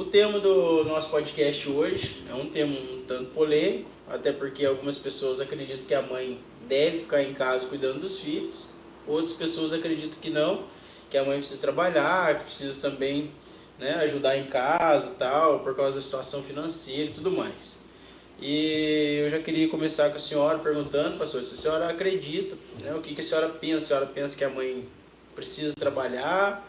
O tema do nosso podcast hoje é um tema um tanto polêmico, até porque algumas pessoas acreditam que a mãe deve ficar em casa cuidando dos filhos, outras pessoas acreditam que não, que a mãe precisa trabalhar, que precisa também, né, ajudar em casa e tal, por causa da situação financeira e tudo mais. E eu já queria começar com a senhora perguntando, pastor, se a senhora acredita, né, o que a senhora pensa? A senhora pensa que a mãe precisa trabalhar,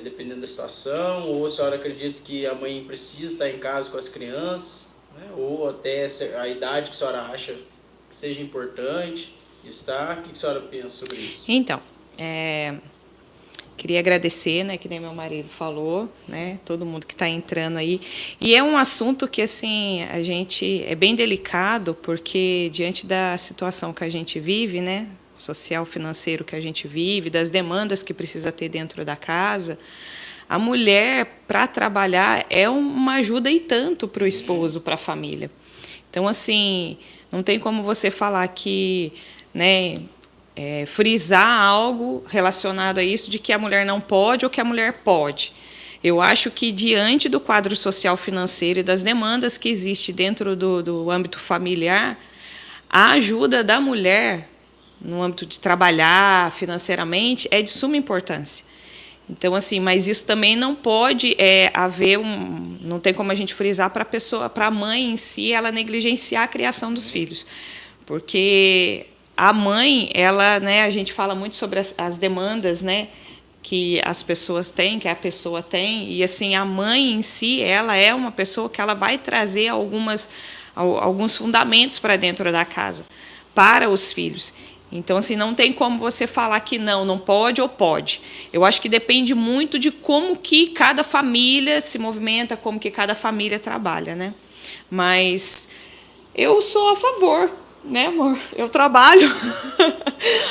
dependendo da situação, ou a senhora acredita que a mãe precisa estar em casa com as crianças, né, ou até a idade que a senhora acha que seja importante estar? O que a senhora pensa sobre isso? Então, queria agradecer, né, que nem meu marido falou, né, todo mundo que está entrando aí. E é um assunto que, assim, a gente é bem delicado, porque diante da situação que a gente vive, né, social, financeiro que a gente vive, das demandas que precisa ter dentro da casa, a mulher, para trabalhar, é uma ajuda e tanto para o esposo, para a família. Então, assim, não tem como você falar que, né, frisar algo relacionado a isso de que a mulher não pode ou que a mulher pode. Eu acho que, diante do quadro social financeiro e das demandas que existem dentro do âmbito familiar, a ajuda da mulher, no âmbito de trabalhar financeiramente, é de suma importância. Então, assim, mas isso também não pode haver não tem como a gente frisar para a pessoa, para a mãe em si, ela negligenciar a criação dos filhos, porque a mãe, ela, né, a gente fala muito sobre as demandas, né, que as pessoas têm, que a pessoa tem, e assim a mãe em si, ela é uma pessoa que ela vai trazer alguns fundamentos para dentro da casa, para os filhos. Então, assim, não tem como você falar que não pode ou pode. Eu acho que depende muito de como que cada família se movimenta, como que cada família trabalha, né? Mas eu sou a favor, né, amor? Eu trabalho,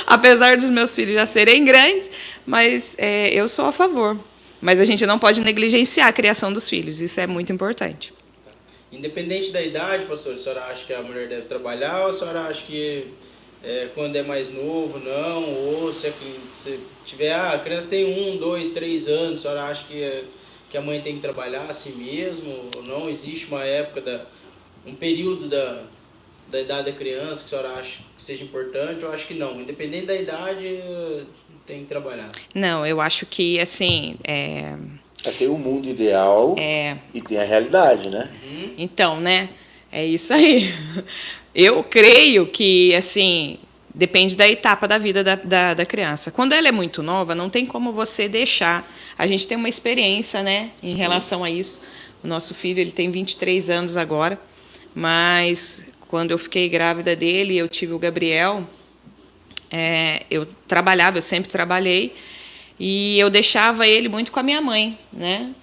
apesar dos meus filhos já serem grandes, mas eu sou a favor. Mas a gente não pode negligenciar a criação dos filhos, isso é muito importante. Independente da idade, pastor, a senhora acha que a mulher deve trabalhar ou a senhora acha que quando é mais novo, não? Ou se tiver, a criança tem 1, 2, 3 anos, a senhora acha que a mãe tem que trabalhar assim mesmo? Ou não? Existe uma época, um período da idade da criança que a senhora acha que seja importante? Eu acho que não. Independente da idade, tem que trabalhar. Não, eu acho que, assim, Tem o mundo ideal e tem a realidade, né? então, né? É isso aí. Eu creio que, assim, depende da etapa da vida da criança. Quando ela é muito nova, não tem como você deixar. A gente tem uma experiência, né, em relação a isso. O nosso filho, ele tem 23 anos agora, mas quando eu fiquei grávida dele, eu tive o Gabriel, eu trabalhava, eu sempre trabalhei, e eu deixava ele muito com a minha mãe, né?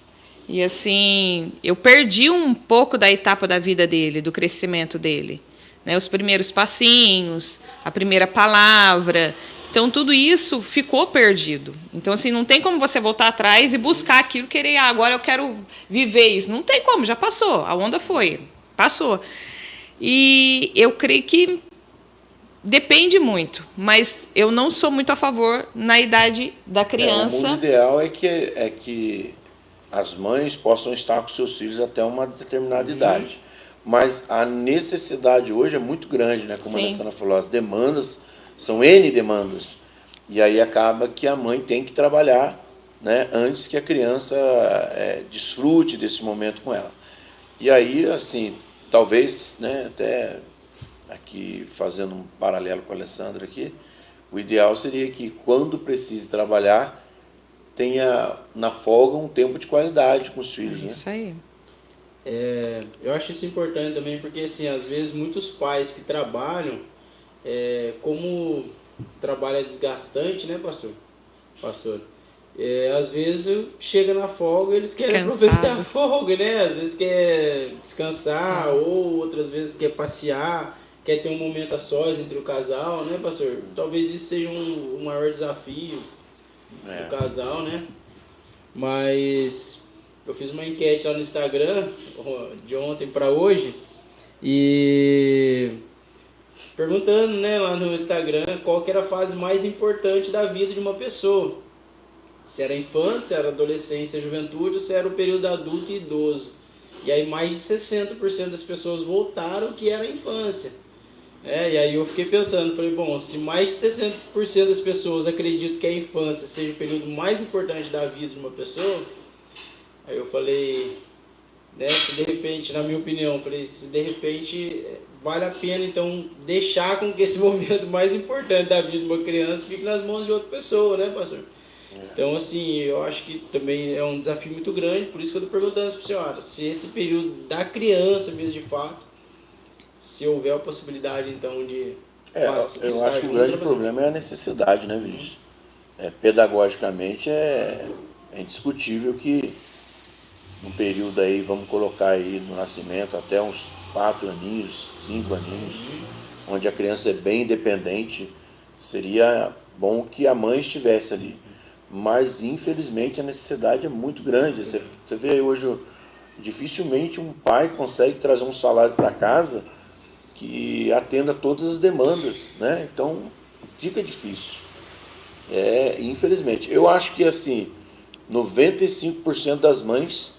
E assim, eu perdi um pouco da etapa da vida dele, do crescimento dele, né? Os primeiros passinhos, a primeira palavra. Então tudo isso ficou perdido. Então assim, não tem como você voltar atrás e buscar aquilo, querer, agora eu quero viver isso. Não tem como, já passou. A onda foi, passou. E eu creio que depende muito, mas eu não sou muito a favor na idade da O criança. mundo ideal é que as mães possam estar com seus filhos até uma determinada idade. Mas a necessidade hoje é muito grande, né? Como a Alessandra falou, as demandas são N demandas. E aí acaba que a mãe tem que trabalhar, né, antes que a criança desfrute desse momento com ela. E aí, assim, talvez, né, até aqui fazendo um paralelo com a Alessandra aqui, o ideal seria que quando precise trabalhar, tenha na folga um tempo de qualidade com os filhos, né? Isso aí. Eu acho isso importante também porque, assim, às vezes muitos pais que trabalham, como o trabalho é desgastante, né, pastor? Às vezes chega na folga, eles querem aproveitar a folga, né? Às vezes quer descansar, ou outras vezes quer passear, quer ter um momento a sós entre o casal, né, pastor? Talvez isso seja um maior desafio do casal, né? Mas eu fiz uma enquete lá no Instagram, de ontem para hoje, e perguntando, né, lá no Instagram qual que era a fase mais importante da vida de uma pessoa. se era infância, era adolescência, juventude, ou se era o período adulto e idoso. E aí mais de 60% das pessoas voltaram que era a infância. E aí eu fiquei pensando, falei, bom, se mais de 60% das pessoas acreditam que a infância seja o período mais importante da vida de uma pessoa, aí eu falei, né, se de repente, na minha opinião, falei, se de repente vale a pena então deixar com que esse momento mais importante da vida de uma criança fique nas mãos de outra pessoa, né, pastor? Então, assim, eu acho que também é um desafio muito grande, por isso que eu estou perguntando para a senhora, se esse período da criança mesmo de fato, se houver a possibilidade então de... eu acho que o grande problema é a necessidade, né, Vinícius? Pedagogicamente é indiscutível que um período aí, vamos colocar aí no nascimento até uns 4 aninhos, 5 aninhos, onde a criança é bem independente, seria bom que a mãe estivesse ali. Mas, infelizmente, a necessidade é muito grande. Você vê aí hoje, dificilmente um pai consegue trazer um salário para casa que atenda todas as demandas, né? Então, fica difícil. Infelizmente. Eu acho que, assim, 95% das mães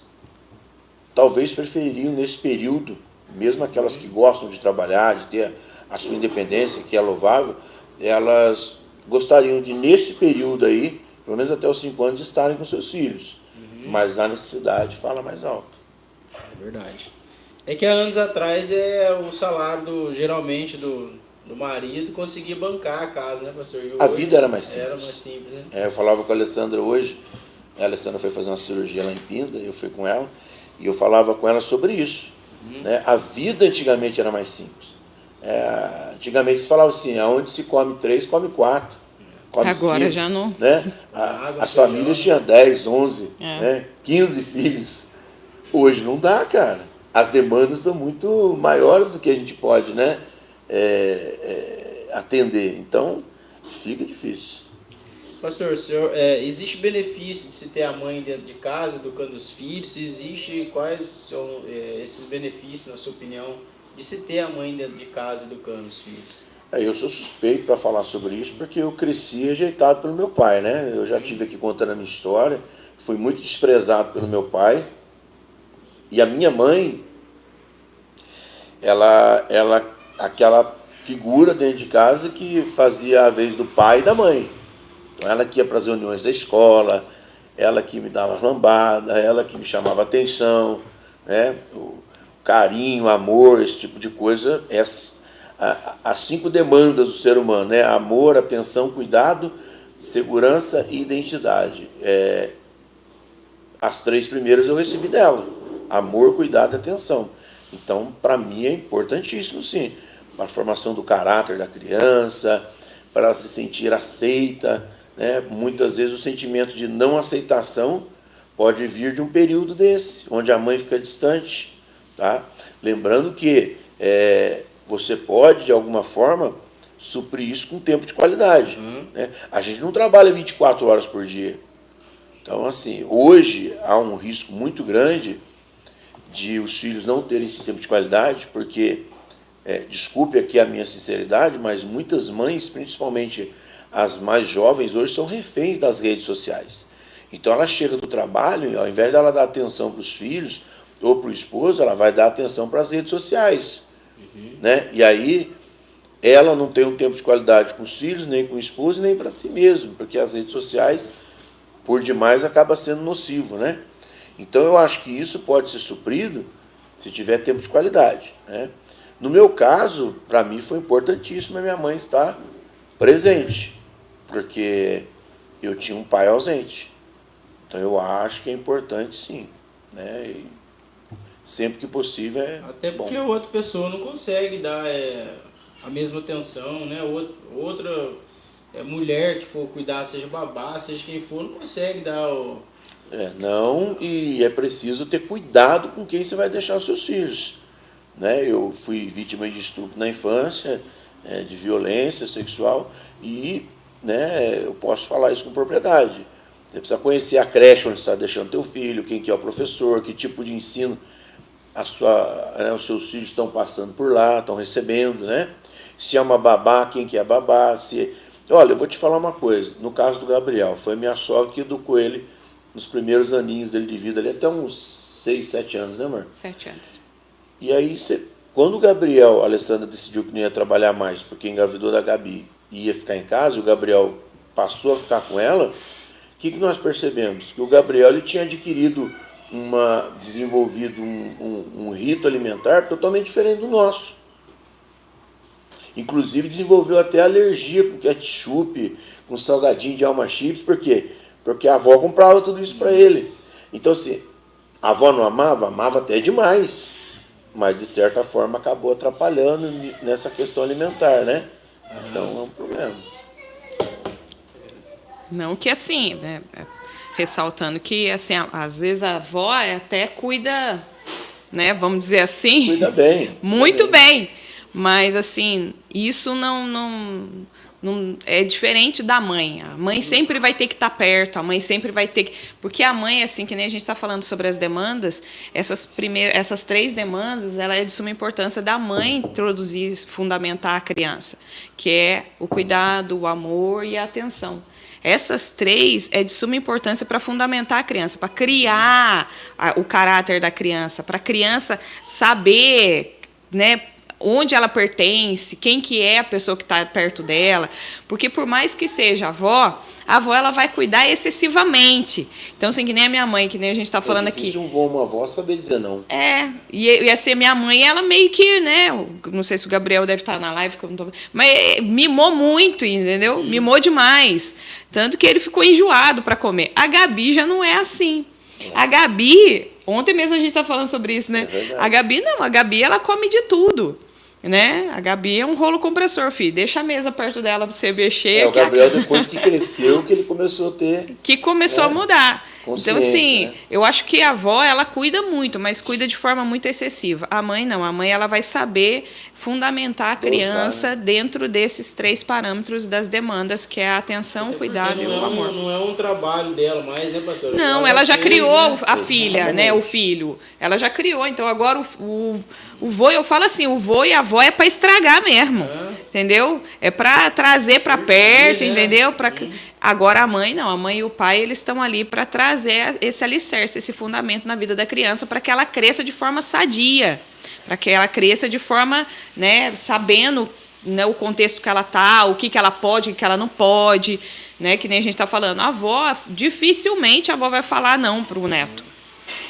talvez prefeririam nesse período, mesmo aquelas que gostam de trabalhar, de ter a sua independência, que é louvável, elas gostariam de, nesse período aí, pelo menos até os 5 anos, estarem com seus filhos. Mas a necessidade fala mais alto. É verdade. É que há anos atrás o salário, geralmente, do marido conseguia bancar a casa, né, pastor? A vida era mais simples. Era mais simples, né? Eu falava com a Alessandra hoje, a Alessandra foi fazer uma cirurgia lá em Pinda, eu fui com ela, e eu falava com ela sobre isso. Né? A vida antigamente era mais simples. Antigamente se falava assim, aonde se come 3, come 4. Come Agora 5, já não. Né? As famílias tinham 10, 11, né? 15 filhos. Hoje não dá, cara. As demandas são muito maiores do que a gente pode, né? Atender. Então, fica difícil. Pastor, senhor, existe benefício de se ter a mãe dentro de casa, educando os filhos? Se existe, quais são esses benefícios, na sua opinião, de se ter a mãe dentro de casa, educando os filhos? Eu sou suspeito para falar sobre isso, porque eu cresci rejeitado pelo meu pai, né? Eu já estive aqui contando a minha história, fui muito desprezado pelo meu pai. E a minha mãe, ela aquela figura dentro de casa que fazia a vez do pai e da mãe. Então, ela que ia para as reuniões da escola, ela que me dava lambada, ela que me chamava atenção, né? O carinho, amor, esse tipo de coisa, as 5 demandas do ser humano, né? Amor, atenção, cuidado, segurança e identidade. As 3 primeiras eu recebi dela: amor, cuidado e atenção. Então, para mim é importantíssimo, sim, para a formação do caráter da criança, para ela se sentir aceita, né? Muitas vezes o sentimento de não aceitação pode vir de um período desse, onde a mãe fica distante, tá? Lembrando que você pode, de alguma forma, suprir isso com tempo de qualidade. Né? A gente não trabalha 24 horas por dia. Então, assim, hoje há um risco muito grande de os filhos não terem esse tempo de qualidade, porque, desculpe aqui a minha sinceridade, mas muitas mães, principalmente as mais jovens, hoje são reféns das redes sociais. Então, ela chega do trabalho e, ao invés dela dar atenção para os filhos ou para o esposo, ela vai dar atenção para as redes sociais. Né? E aí, ela não tem um tempo de qualidade com os filhos, nem com o esposo, nem para si mesmo, porque as redes sociais, por demais, acaba sendo nocivo, né? Então, eu acho que isso pode ser suprido se tiver tempo de qualidade, né? No meu caso, para mim foi importantíssimo a minha mãe estar presente, porque eu tinha um pai ausente. Então, eu acho que é importante, sim, né? E sempre que possível até porque a outra pessoa não consegue dar a mesma atenção, né? Outra mulher que for cuidar, seja babá, seja quem for, não consegue dar não, e é preciso ter cuidado com quem você vai deixar os seus filhos. Né? Eu fui vítima de estupro na infância, de violência sexual, e, né, eu posso falar isso com propriedade. Você precisa conhecer a creche onde você está deixando teu filho, quem que é o professor, que tipo de ensino os seus filhos estão passando por lá, estão recebendo, né? Se é uma babá, quem que é a babá, se Olha, eu vou te falar uma coisa. No caso do Gabriel, foi minha sogra que educou ele nos primeiros aninhos dele de vida, ali até uns 6, 7 anos, né, amor? 7 anos. E aí, quando o Gabriel, a Alessandra decidiu que não ia trabalhar mais, porque engravidou da Gabi e ia ficar em casa, o Gabriel passou a ficar com ela, o que nós percebemos? Que o Gabriel ele tinha adquirido, desenvolvido um rito alimentar totalmente diferente do nosso. Inclusive desenvolveu até alergia com ketchup, com salgadinho de alma chips, por quê? Porque a avó comprava tudo isso para ele. Então, assim, a avó não amava? Amava até demais. Mas, de certa forma, acabou atrapalhando nessa questão alimentar, né? Então, é um problema. Não que assim, né? Ressaltando que, assim, às vezes a avó até cuida, né? Vamos dizer assim. Cuida bem. Muito bem. Mas, assim, isso não é diferente da mãe. A mãe sempre vai ter que estar perto, a mãe sempre vai ter que... Porque a mãe, assim, que nem a gente está falando sobre as demandas, essas 3 demandas, ela é de suma importância da mãe introduzir, fundamentar a criança, que é o cuidado, o amor e a atenção. Essas 3 é de suma importância para fundamentar a criança, para criar o caráter da criança, para a criança saber, né, onde ela pertence, quem que é a pessoa que está perto dela, porque por mais que seja a avó ela vai cuidar excessivamente. Então, assim, que nem a minha mãe, que nem a gente está falando aqui. É difícil um vô, uma avó saber dizer não. E assim, minha mãe, ela meio que, né, não sei se o Gabriel deve estar na live, que eu não tô... mas mimou muito, entendeu? Mimou demais. Tanto que ele ficou enjoado para comer. A Gabi já não é assim. A Gabi, ontem mesmo a gente está falando sobre isso, né? A Gabi não, a Gabi ela come de tudo. Né? A Gabi é um rolo compressor, filho. Deixa a mesa perto dela para você mexer. O Gabriel, depois que cresceu, que ele começou a ter... Que começou a mudar. Então, assim, né? eu acho que a avó, ela cuida muito, mas cuida de forma muito excessiva. A mãe, não. A mãe, ela vai saber fundamentar a criança dentro desses 3 parâmetros das demandas, que é a atenção, o cuidado e o amor. Não é um trabalho dela mais, né, pastora? Não, ela já criou a filha, né, o filho. Ela já criou. Então, agora o vô, eu falo assim, o vô e a avó é para estragar mesmo, entendeu? É para trazer para perto, entendeu? Agora a mãe não, a mãe e o pai, eles estão ali para trazer esse alicerce, esse fundamento na vida da criança, para que ela cresça de forma sadia, para que ela cresça de forma, né, sabendo, né, o contexto que ela está, o que ela pode, o que ela não pode, né, que nem a gente está falando. A avó, dificilmente a avó vai falar não para o neto.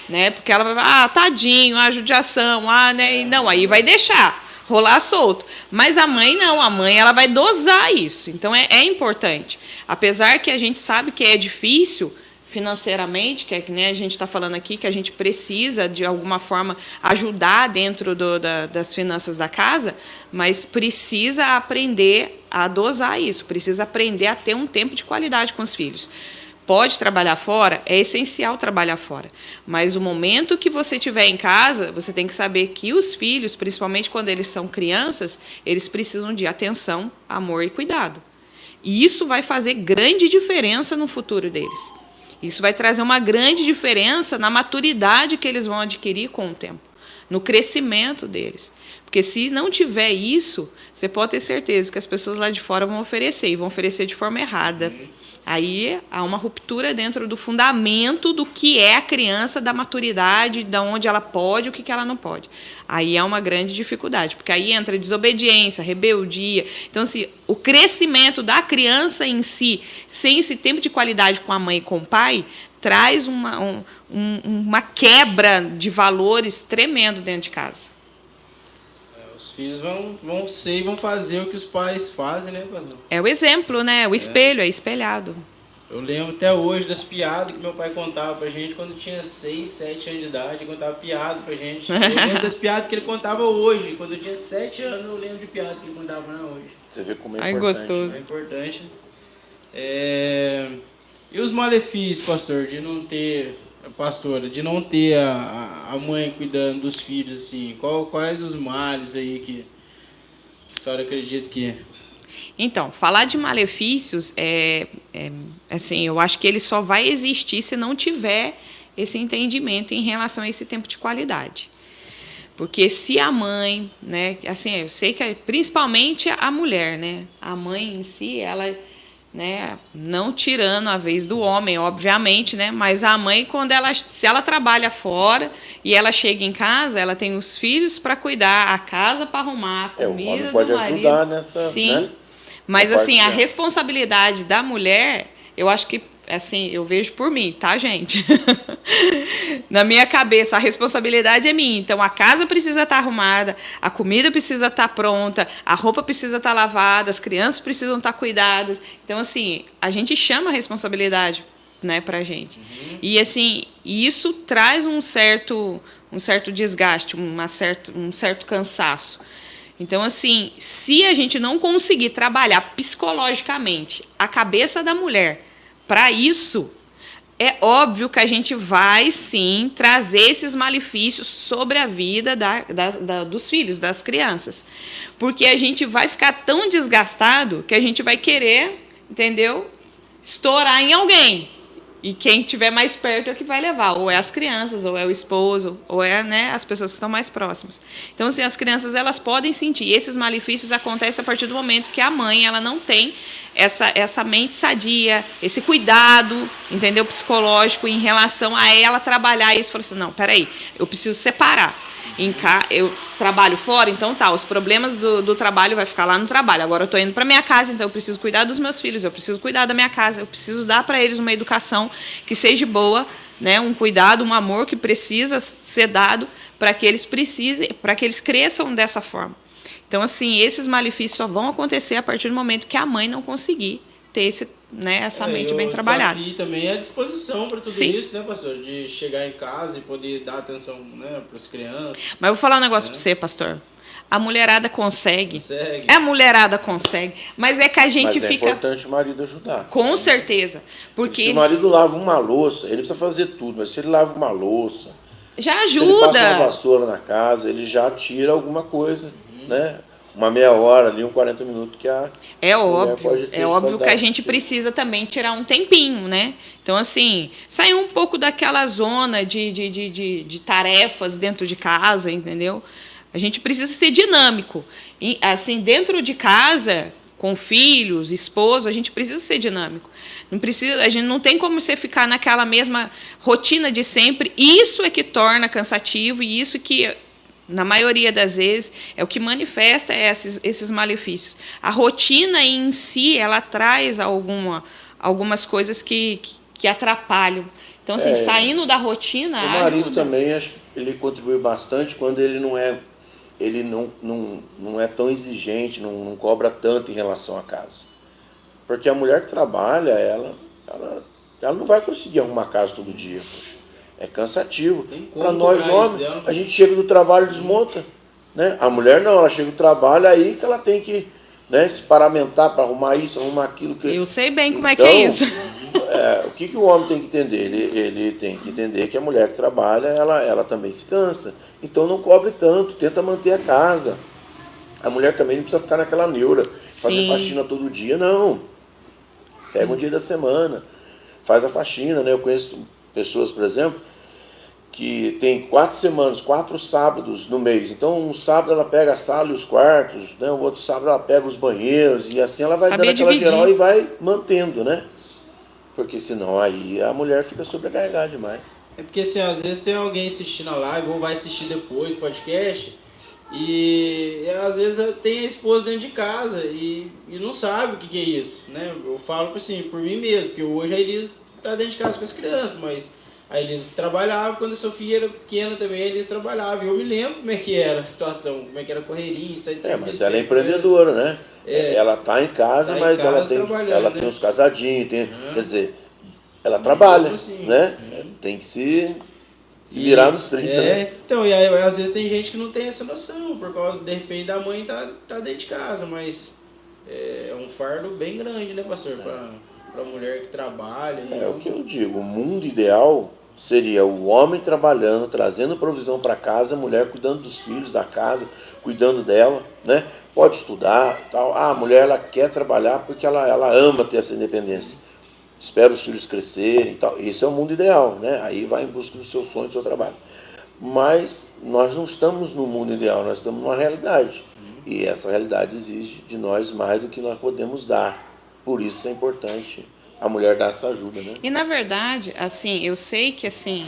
Né? Porque ela vai falar, tadinho, judiação, né? Não, aí vai deixar rolar solto. Mas a mãe não, a mãe ela vai dosar isso. Então é importante. Apesar que a gente sabe que é difícil financeiramente, que é que nem a gente está falando aqui, que a gente precisa, de alguma forma, ajudar dentro das finanças da casa, mas precisa aprender a dosar isso, precisa aprender a ter um tempo de qualidade com os filhos. Pode trabalhar fora? É essencial trabalhar fora. Mas o momento que você estiver em casa, você tem que saber que os filhos, principalmente quando eles são crianças, eles precisam de atenção, amor e cuidado. E isso vai fazer grande diferença no futuro deles. Isso vai trazer uma grande diferença na maturidade que eles vão adquirir com o tempo, no crescimento deles. Porque se não tiver isso, você pode ter certeza que as pessoas lá de fora vão oferecer, e vão oferecer de forma errada. Aí há uma ruptura dentro do fundamento do que é a criança, da maturidade, de onde ela pode e o que ela não pode. Aí é uma grande dificuldade, porque aí entra desobediência, rebeldia. Então, assim, o crescimento da criança em si, sem esse tempo de qualidade com a mãe e com o pai, traz uma quebra de valores tremendo dentro de casa. Os filhos vão ser e vão fazer o que os pais fazem, né, pastor? É o exemplo, né? O espelho, é espelhado. Eu lembro até hoje das piadas que meu pai contava pra gente quando tinha 6, 7 anos de idade. Ele contava piada pra gente. Eu lembro das piadas que ele contava hoje. Quando eu tinha 7 anos, eu lembro de piada que ele contava hoje. Você vê como é importante. Gostoso. É importante. E os malefícios, pastor, de não ter... Pastora, de não ter a mãe cuidando dos filhos, assim, quais os males aí que a senhora acredita que... Então, falar de malefícios, assim, eu acho que ele só vai existir se não tiver esse entendimento em relação a esse tempo de qualidade. Porque se a mãe, né, assim, eu sei que principalmente a mulher, né, a mãe em si, né? Não tirando a vez do homem, obviamente, né? Mas a mãe, se ela trabalha fora e ela chega em casa, ela tem os filhos para cuidar, a casa para arrumar, a comida o homem pode do marido. ajudar nessa, sim. né? Mas assim, a responsabilidade da mulher, eu acho que assim, eu vejo por mim, tá, gente? Na minha cabeça, a responsabilidade é minha. Então, a casa precisa estar arrumada, a comida precisa estar pronta, a roupa precisa estar lavada, as crianças precisam estar cuidadas. Então, assim, a gente chama a responsabilidade, né, pra gente. E, assim, isso traz um certo desgaste, um certo cansaço. Então, assim, se a gente não conseguir trabalhar psicologicamente a cabeça da mulher para isso, é óbvio que a gente vai, sim, trazer esses malefícios sobre a vida dos filhos, das crianças. Porque a gente vai ficar tão desgastado que a gente vai querer, entendeu? Estourar em alguém. E quem estiver mais perto é o que vai levar. Ou é as crianças, ou é o esposo, ou é, né, as pessoas que estão mais próximas. Então, assim, as crianças elas podem sentir. E esses malefícios acontecem a partir do momento que a mãe ela não tem essa mente sadia, esse cuidado, entendeu, psicológico em relação a ela trabalhar isso. Falar assim, não, peraí, eu preciso separar. Eu trabalho fora, então tá, os problemas do trabalho vai ficar lá no trabalho. Agora eu estou indo para minha casa, então eu preciso cuidar dos meus filhos, eu preciso cuidar da minha casa, eu preciso dar para eles uma educação que seja boa, né, um cuidado, um amor que precisa ser dado para que eles cresçam dessa forma. Então, assim, esses malefícios só vão acontecer a partir do momento que a mãe não conseguir ter essa mente bem trabalhada. O desafio também é a disposição para tudo Sim. isso, né, pastor? De chegar em casa e poder dar atenção, né, para as crianças. Mas eu vou falar um negócio para você, pastor. A mulherada consegue. Consegue. A mulherada consegue. Mas é que a gente Mas fica... é importante o marido ajudar. Com certeza. Porque se o marido lava uma louça, ele precisa fazer tudo, mas se ele lava uma louça, já se ele passa ajuda. uma vassoura na casa, ele já tira alguma coisa, né? Uma meia hora ali, 40 minutos que a É mulher pode ter óbvio. É óbvio que a qualidade. gente precisa também tirar um tempinho, né? Então, assim, sair um pouco daquela zona de tarefas dentro de casa, entendeu? A gente precisa ser dinâmico. E, assim, dentro de casa, com filhos, esposo, a gente precisa ser dinâmico. A gente não tem como você ficar naquela mesma rotina de sempre. Isso é que torna cansativo e isso que, na maioria das vezes, é o que manifesta esses malefícios. A rotina em si, ela traz algumas coisas que atrapalham. Então, assim, saindo da rotina... O marido também, acho que ele contribui bastante quando ele não é tão exigente, não cobra tanto em relação à casa. Porque a mulher que trabalha, ela não vai conseguir arrumar a casa todo dia, poxa. É cansativo. Para nós homens, a gente chega do trabalho e desmonta. Né? A mulher não, ela chega do trabalho, aí que ela tem que, né, se paramentar para arrumar isso, arrumar aquilo. Eu sei bem como é que é isso. O que o homem tem que entender? Ele tem que entender que a mulher que trabalha, ela também se cansa. Então não cobre tanto, tenta manter a casa. A mulher também não precisa ficar naquela neura, fazer faxina todo dia, não. Pega um dia da semana, faz a faxina, né? Eu conheço pessoas, por exemplo, que tem 4 semanas, 4 sábados no mês. Então, um sábado ela pega a sala e os quartos, né? O outro sábado ela pega os banheiros, e assim ela vai dando aquela geral e vai mantendo, né? Porque senão aí a mulher fica sobrecarregada demais. É porque, assim, às vezes tem alguém assistindo a live ou vai assistir depois o podcast e às vezes tem a esposa dentro de casa e não sabe o que é isso, né? Eu falo assim, por mim mesmo, porque hoje a Elisa está dentro de casa com as crianças, mas a Elisa trabalhava, quando a Sofia era pequena também, a Elisa trabalhava. E eu me lembro como é que era a situação, como é que era a correria. Mas ela é empreendedora, né? Ela está em casa, mas ela tem os casadinhos, quer dizer, ela trabalha, assim, né? Tem que se virar nos 30, né? Então, e aí às vezes tem gente que não tem essa noção, por causa, de repente, da mãe tá dentro de casa, mas é um fardo bem grande, né, pastor? Para a mulher que trabalha. É o que eu digo, o mundo ideal seria o homem trabalhando, trazendo provisão para casa, a mulher cuidando dos filhos da casa, cuidando dela, né? Pode estudar, tal. A mulher ela quer trabalhar porque ela ama ter essa independência. Espera os filhos crescerem e tal. Esse é o mundo ideal, né? Aí vai em busca do seu sonho, do seu trabalho. Mas nós não estamos no mundo ideal, nós estamos numa realidade. E essa realidade exige de nós mais do que nós podemos dar. Por isso é importante a mulher dar essa ajuda, né? E, na verdade, assim, eu sei que, assim,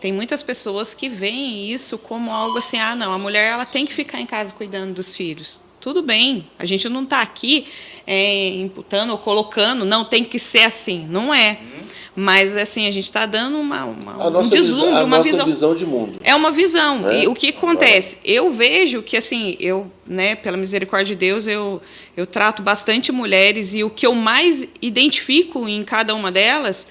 tem muitas pessoas que veem isso como algo assim, ah, não, a mulher ela tem que ficar em casa cuidando dos filhos. Tudo bem, a gente não está aqui imputando ou colocando, não, tem que ser assim, não é. Mas, assim, a gente está dando um deslumbre, uma visão de mundo. É uma visão. Né? E o que acontece? Eu vejo que, assim, né, pela misericórdia de Deus, eu trato bastante mulheres e o que eu mais identifico em cada uma delas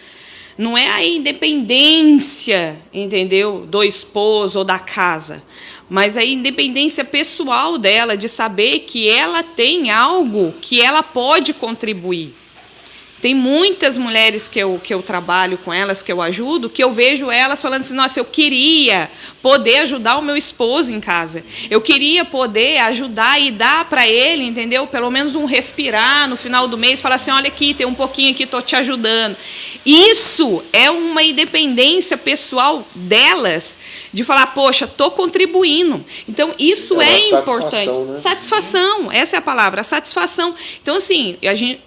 não é a independência, entendeu, do esposo ou da casa, mas a independência pessoal dela de saber que ela tem algo que ela pode contribuir. Tem muitas mulheres que eu trabalho com elas, que eu ajudo, que eu vejo elas falando assim, nossa, eu queria poder ajudar o meu esposo em casa. Eu queria poder ajudar e dar para ele, entendeu? Pelo menos um respirar no final do mês, falar assim, olha aqui, tem um pouquinho aqui, estou te ajudando. Isso é uma independência pessoal delas, de falar, poxa, estou contribuindo. Então, isso é importante. Né? Satisfação, essa é a palavra, a satisfação. Então, assim,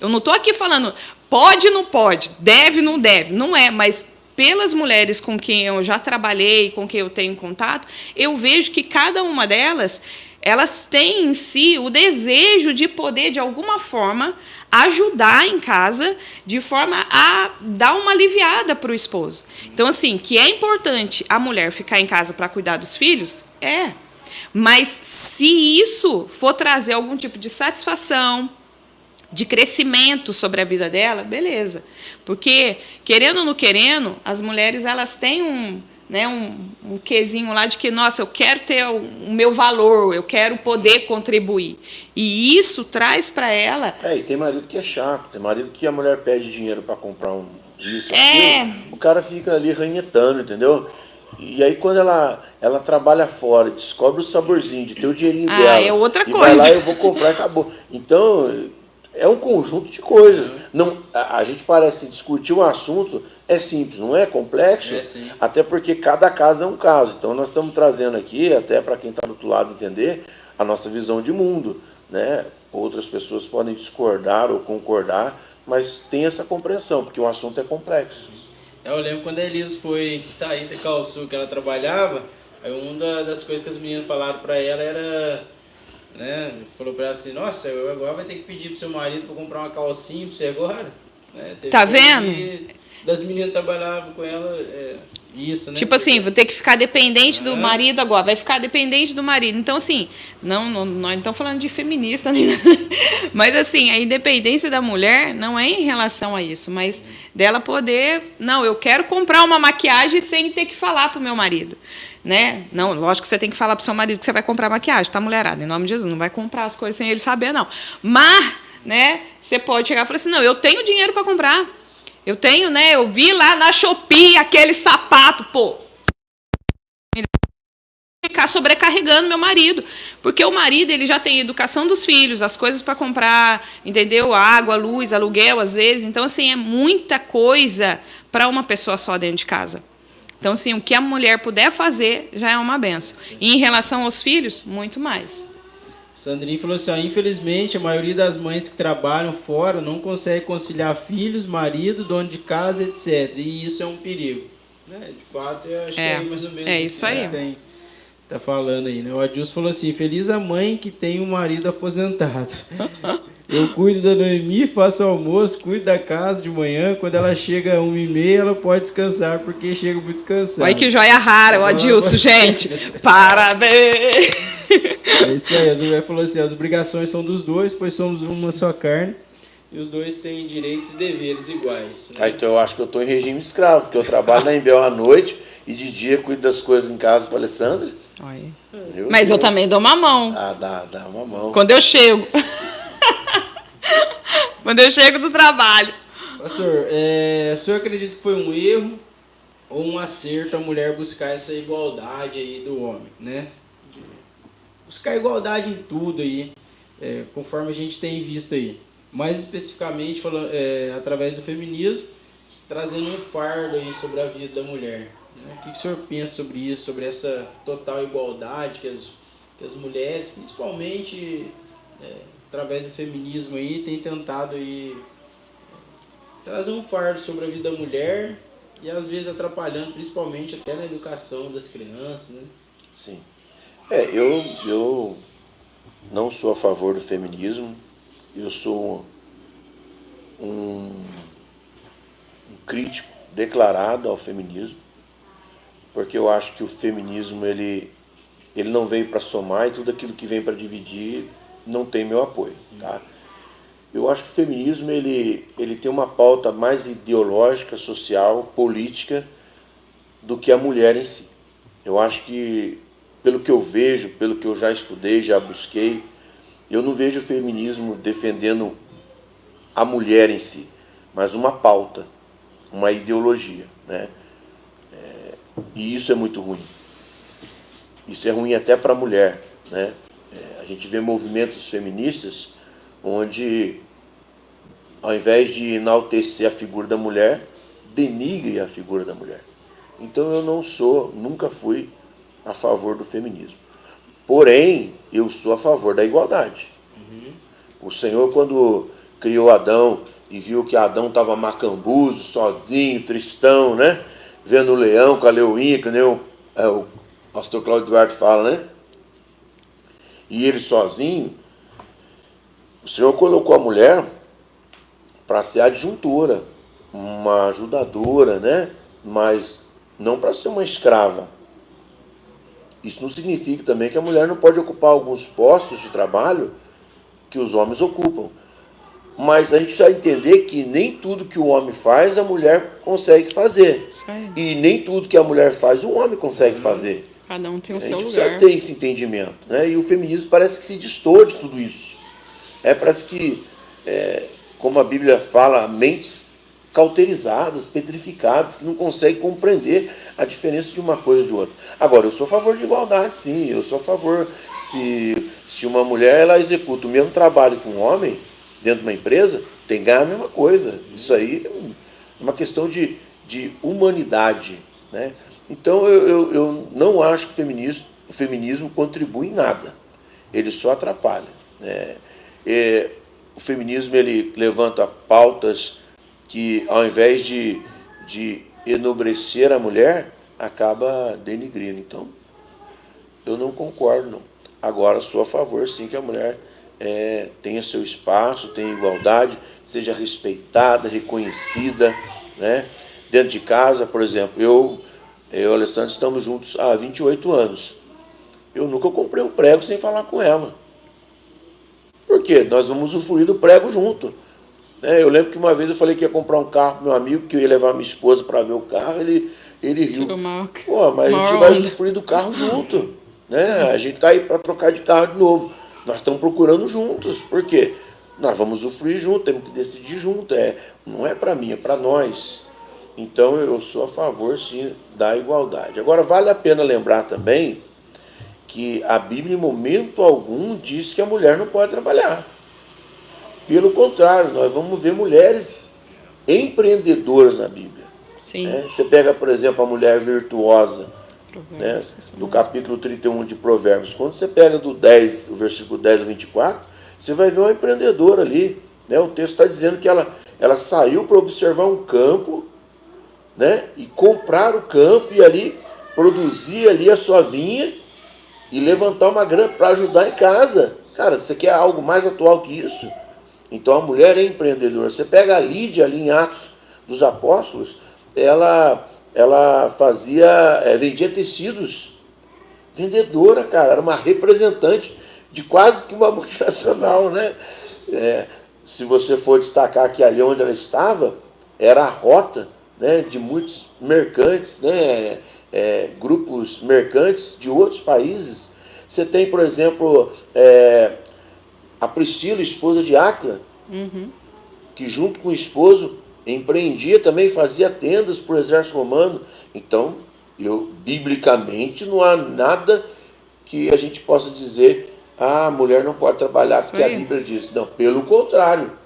eu não estou aqui falando... Pode, não pode, deve, não deve. Não é, mas pelas mulheres com quem eu já trabalhei, com quem eu tenho contato, eu vejo que cada uma delas, elas têm em si o desejo de poder, de alguma forma, ajudar em casa, de forma a dar uma aliviada para o esposo. Então, assim, que é importante a mulher ficar em casa para cuidar dos filhos, mas se isso for trazer algum tipo de satisfação, de crescimento sobre a vida dela, beleza. Porque, querendo ou não querendo, as mulheres elas têm um quezinho lá de que, nossa, eu quero ter o meu valor, eu quero poder contribuir. E isso traz para ela... E tem marido que é chato, tem marido que a mulher pede dinheiro para comprar isso, aquilo, o cara fica ali ranhetando, entendeu? E aí quando ela trabalha fora, descobre o saborzinho de ter o dinheirinho dela, é outra coisa. Vai lá, eu vou comprar e acabou. Então... é um conjunto de coisas. Não, a gente parece discutir um assunto, é simples, não é complexo, até porque cada caso é um caso. Então nós estamos trazendo aqui, até para quem está do outro lado entender, a nossa visão de mundo. Né? Outras pessoas podem discordar ou concordar, mas tem essa compreensão, porque o assunto é complexo. Eu lembro quando a Elisa foi sair da Calçu, que ela trabalhava, aí uma das coisas que as meninas falaram para ela era... né? Falou pra ela assim, nossa, eu agora vai ter que pedir pro seu marido para comprar uma calcinha pra você agora. Né? Tá vendo? Das meninas que trabalhavam com ela, isso, né? Tipo assim, vou ter que ficar dependente do marido agora, vai ficar dependente do marido. Então, assim, nós não estamos falando de feminista, nem nada. Mas, assim, a independência da mulher não é em relação a isso, mas dela poder, não, eu quero comprar uma maquiagem sem ter que falar pro meu marido. Né? Não, lógico que você tem que falar pro seu marido que você vai comprar maquiagem, tá, mulherada? Em nome de Jesus, não vai comprar as coisas sem ele saber, não. Mas, né, você pode chegar e falar assim, não, eu tenho dinheiro para comprar. Eu tenho, né, eu vi lá na Shopee aquele sapato, pô. Ficar sobrecarregando meu marido, porque o marido ele já tem a educação dos filhos, as coisas para comprar, entendeu? Água, luz, aluguel, às vezes. Então, assim, é muita coisa para uma pessoa só dentro de casa. Então, assim, o que a mulher puder fazer já é uma benção. E em relação aos filhos, muito mais. Sandrinha falou assim, infelizmente, a maioria das mães que trabalham fora não consegue conciliar filhos, marido, dono de casa, etc. E isso é um perigo. Né? De fato, eu acho que é mais ou menos isso aí. Tá falando aí, né? O Adilson falou assim, feliz a mãe que tem um marido aposentado. Eu cuido da Noemi, faço almoço, cuido da casa de manhã. Quando ela chega às 1h30, ela pode descansar, porque chega muito cansada. Olha que joia rara, o Adilson, gente. Parabéns! É isso aí, a Zé falou assim, as obrigações são dos dois, pois somos uma só carne. E os dois têm direitos e deveres iguais. Né? Então eu acho que eu estou em regime escravo, porque eu trabalho na Embel à noite e de dia cuido das coisas em casa para a Alessandra. Mas eu também dou uma mão. Dá uma mão. Quando eu chego. Quando eu chego do trabalho. Pastor, o senhor acredita que foi um erro ou um acerto a mulher buscar essa igualdade aí do homem, né? Buscar igualdade em tudo aí, conforme a gente tem visto aí. Mais especificamente, falando, através do feminismo, trazendo um fardo aí sobre a vida da mulher. Né? O que o senhor pensa sobre isso, sobre essa total igualdade que as mulheres, principalmente, através do feminismo aí, tem tentado aí trazer um fardo sobre a vida da mulher e às vezes atrapalhando, principalmente até na educação das crianças, né? Sim. Eu não sou a favor do feminismo, eu sou um crítico declarado ao feminismo, porque eu acho que o feminismo ele não veio para somar e tudo aquilo que vem para dividir não tem meu apoio, tá? Eu acho que o feminismo ele tem uma pauta mais ideológica, social, política do que a mulher em si. Eu acho que, pelo que eu vejo, pelo que eu já estudei, já busquei, eu não vejo o feminismo defendendo a mulher em si, mas uma pauta, uma ideologia, né? E isso é muito ruim. Isso é ruim até para a mulher, né? A gente vê movimentos feministas onde, ao invés de enaltecer a figura da mulher, denigre a figura da mulher. Então eu nunca fui a favor do feminismo. Porém, eu sou a favor da igualdade. O Senhor, quando criou Adão e viu que Adão estava macambuzo, sozinho, tristão, né? Vendo o leão com a leoinha, que nem o pastor Cláudio Duarte fala, né? E ele sozinho, o Senhor colocou a mulher para ser adjuntora, uma ajudadora, né? Mas não para ser uma escrava. Isso não significa também que a mulher não pode ocupar alguns postos de trabalho que os homens ocupam. Mas a gente precisa entender que nem tudo que o homem faz, a mulher consegue fazer. E nem tudo que a mulher faz, o homem consegue fazer. Cada um tem o A seu gente lugar. precisa ter esse entendimento, né? E o feminismo parece que se destoa de tudo isso. Parece que, como a Bíblia fala, mentes cauterizadas, petrificadas, que não conseguem compreender a diferença de uma coisa e de outra. Agora, eu sou a favor de igualdade, sim. Eu sou a favor, se uma mulher ela executa o mesmo trabalho que um homem dentro de uma empresa, tem que ganhar a mesma coisa. Isso aí é uma questão de humanidade, né? Então, eu não acho que o feminismo contribui em nada. Ele só atrapalha, né? O feminismo ele levanta pautas que, ao invés de enobrecer a mulher, acaba denigrindo. Então, eu não concordo, não. Agora, sou a favor, sim, que a mulher tenha seu espaço, tenha igualdade, seja respeitada, reconhecida, né? Dentro de casa, por exemplo, eu e o Alessandro estamos juntos há 28 anos. Eu nunca comprei um prego sem falar com ela. Por quê? Nós vamos usufruir do prego junto. Eu lembro que uma vez eu falei que ia comprar um carro para meu amigo, que eu ia levar minha esposa para ver o carro, ele riu. Pô, mas a gente vai usufruir do carro junto, né? A gente está aí para trocar de carro de novo. Nós estamos procurando juntos. Por quê? Nós vamos usufruir junto, temos que decidir junto. Não é para mim, é para nós. Então eu sou a favor, sim, da igualdade. Agora, vale a pena lembrar também que a Bíblia, em momento algum, diz que a mulher não pode trabalhar. Pelo contrário, nós vamos ver mulheres empreendedoras na Bíblia. Sim. Você pega, por exemplo, a mulher virtuosa, né, do capítulo 31 de Provérbios. Quando você pega do versículo 10 ao 24, você vai ver uma empreendedora ali, né? O texto está dizendo que ela saiu para observar um campo, né, e comprar o campo e ali produzir ali a sua vinha e levantar uma grana para ajudar em casa. Cara, você quer algo mais atual que isso? Então a mulher é empreendedora. Você pega a Lídia ali em Atos dos Apóstolos, ela vendia tecidos. Vendedora, cara, era uma representante de quase que uma multinacional, né? Se você for destacar que ali onde ela estava, era a rota, né, de muitos mercantes, né, grupos mercantes de outros países. Você tem, por exemplo, a Priscila, esposa de Áquila, que junto com o esposo empreendia também, fazia tendas para o exército romano. Então, biblicamente, não há nada que a gente possa dizer, a mulher não pode trabalhar porque a Bíblia diz. Não, pelo contrário.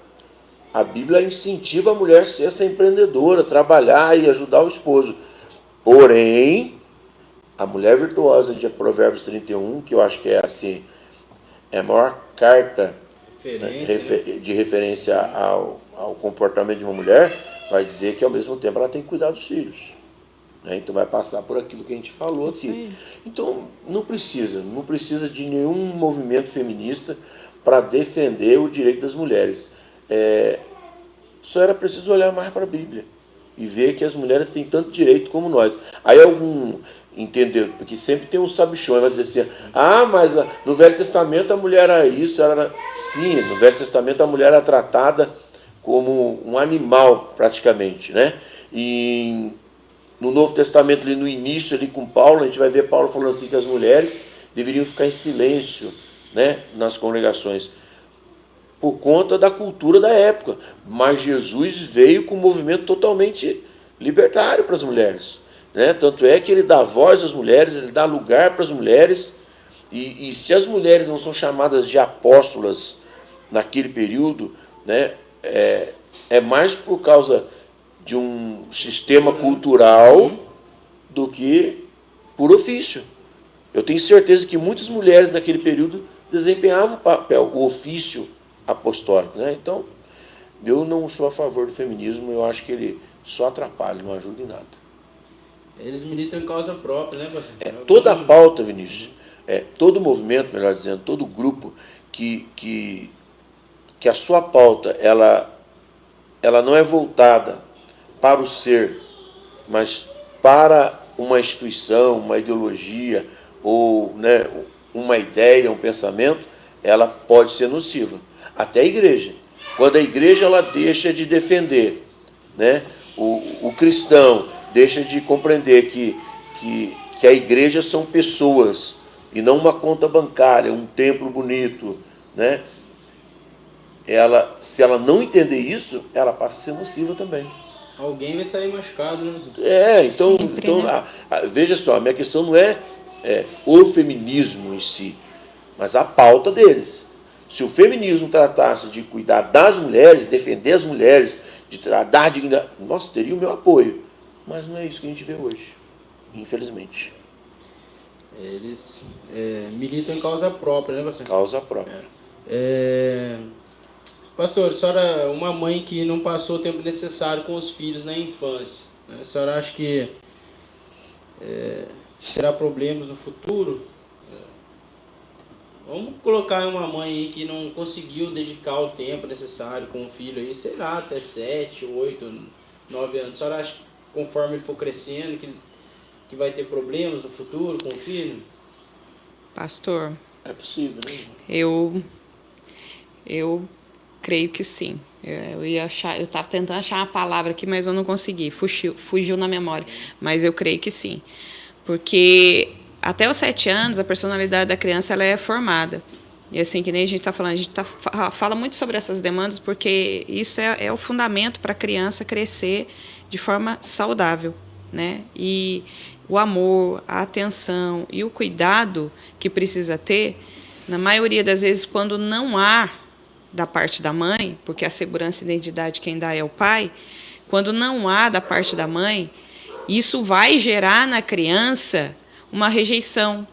A Bíblia incentiva a mulher a ser essa empreendedora, trabalhar e ajudar o esposo. Porém, a mulher virtuosa de Provérbios 31, que eu acho que é assim, é a maior carta Referência, de referência ao comportamento de uma mulher, vai dizer que, ao mesmo tempo, ela tem que cuidar dos filhos. Né? Então, vai passar por aquilo que a gente falou aqui. Então, não precisa de nenhum movimento feminista para defender o direito das mulheres. Só era preciso olhar mais para a Bíblia e ver que as mulheres têm tanto direito como nós. Aí algum entendeu, porque sempre tem um sabichão, vai dizer assim, mas no Velho Testamento a mulher era isso, era... Sim, no Velho Testamento a mulher era tratada como um animal, praticamente, né? E no Novo Testamento, ali no início, ali com Paulo, a gente vai ver Paulo falando assim que as mulheres deveriam ficar em silêncio, né, nas congregações, por conta da cultura da época. Mas Jesus veio com um movimento totalmente libertário para as mulheres. Né? Tanto é que ele dá voz às mulheres, ele dá lugar para as mulheres, e se as mulheres não são chamadas de apóstolas naquele período, né, é mais por causa de um sistema cultural do que por ofício. Eu tenho certeza que muitas mulheres naquele período desempenhavam o papel, o ofício apostólico. Né? Então, eu não sou a favor do feminismo, eu acho que ele só atrapalha, não ajuda em nada. Eles militam em causa própria, né, pastor? Toda a pauta, Vinícius, todo movimento, melhor dizendo, todo grupo que a sua pauta ela não é voltada para o ser, mas para uma instituição, uma ideologia, ou, né, uma ideia, um pensamento, ela pode ser nociva. Até a igreja. Quando a igreja ela deixa de defender, né, o cristão, deixa de compreender que a igreja são pessoas e não uma conta bancária, um templo bonito, né? Se ela não entender isso, ela passa a ser nociva também. Alguém vai sair machucado, né? Então, Sempre, né? Veja só, a minha questão não é o feminismo em si, mas a pauta deles. Se o feminismo tratasse de cuidar das mulheres, defender as mulheres, de dar dignidade, nossa, teria o meu apoio. Mas não é isso que a gente vê hoje, infelizmente. Eles militam em causa própria, né, pastor? Causa própria. Pastor, a senhora é uma mãe que não passou o tempo necessário com os filhos na infância, né? A senhora acha que terá problemas no futuro? Vamos colocar uma mãe aí que não conseguiu dedicar o tempo necessário com o filho aí, sei lá, até 7, 8, 9 anos. A senhora acha que conforme ele for crescendo, que vai ter problemas no futuro com o filho? Pastor, É possível, né? eu creio que sim. Eu estava tentando achar uma palavra aqui, mas eu não consegui. Fugiu na memória. Mas eu creio que sim. Porque até os 7 anos, a personalidade da criança ela é formada. E assim, que nem a gente está falando, a gente fala muito sobre essas demandas, porque isso é o fundamento para a criança crescer de forma saudável. Né? E o amor, a atenção e o cuidado que precisa ter, na maioria das vezes, quando não há da parte da mãe, porque a segurança e identidade quem dá é o pai, quando não há da parte da mãe, isso vai gerar na criança uma rejeição,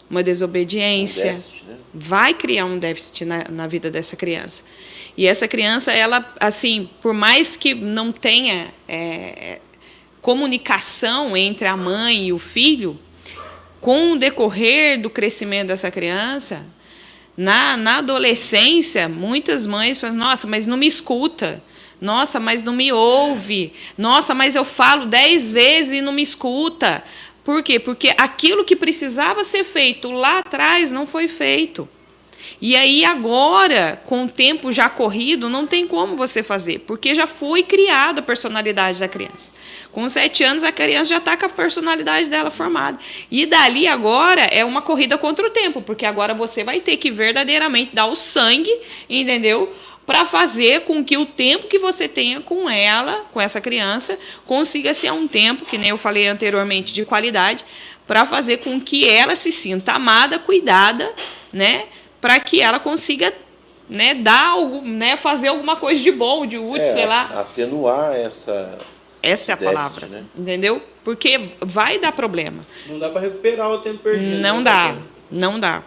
uma desobediência, déficit, né? Vai criar um déficit na vida dessa criança. E essa criança, ela, assim, por mais que não tenha comunicação entre a mãe e o filho, com o decorrer do crescimento dessa criança, na adolescência, muitas mães falam, nossa, mas não me escuta, nossa, mas não me ouve, nossa, mas eu falo 10 vezes e não me escuta. Por quê? Porque aquilo que precisava ser feito lá atrás não foi feito. E aí agora, com o tempo já corrido, não tem como você fazer, porque já foi criada a personalidade da criança. Com 7 anos, a criança já está com a personalidade dela formada. E dali agora é uma corrida contra o tempo, porque agora você vai ter que verdadeiramente dar o sangue, entendeu? Para fazer com que o tempo que você tenha com ela, com essa criança, consiga ser um tempo, que nem eu falei anteriormente, de qualidade, para fazer com que ela se sinta amada, cuidada, né? Para que ela consiga, né, dar algo, né, fazer alguma coisa de bom, de útil, sei lá. Atenuar essa é a palavra, né? Entendeu? Porque vai dar problema. Não dá para recuperar o tempo perdido. Não dá.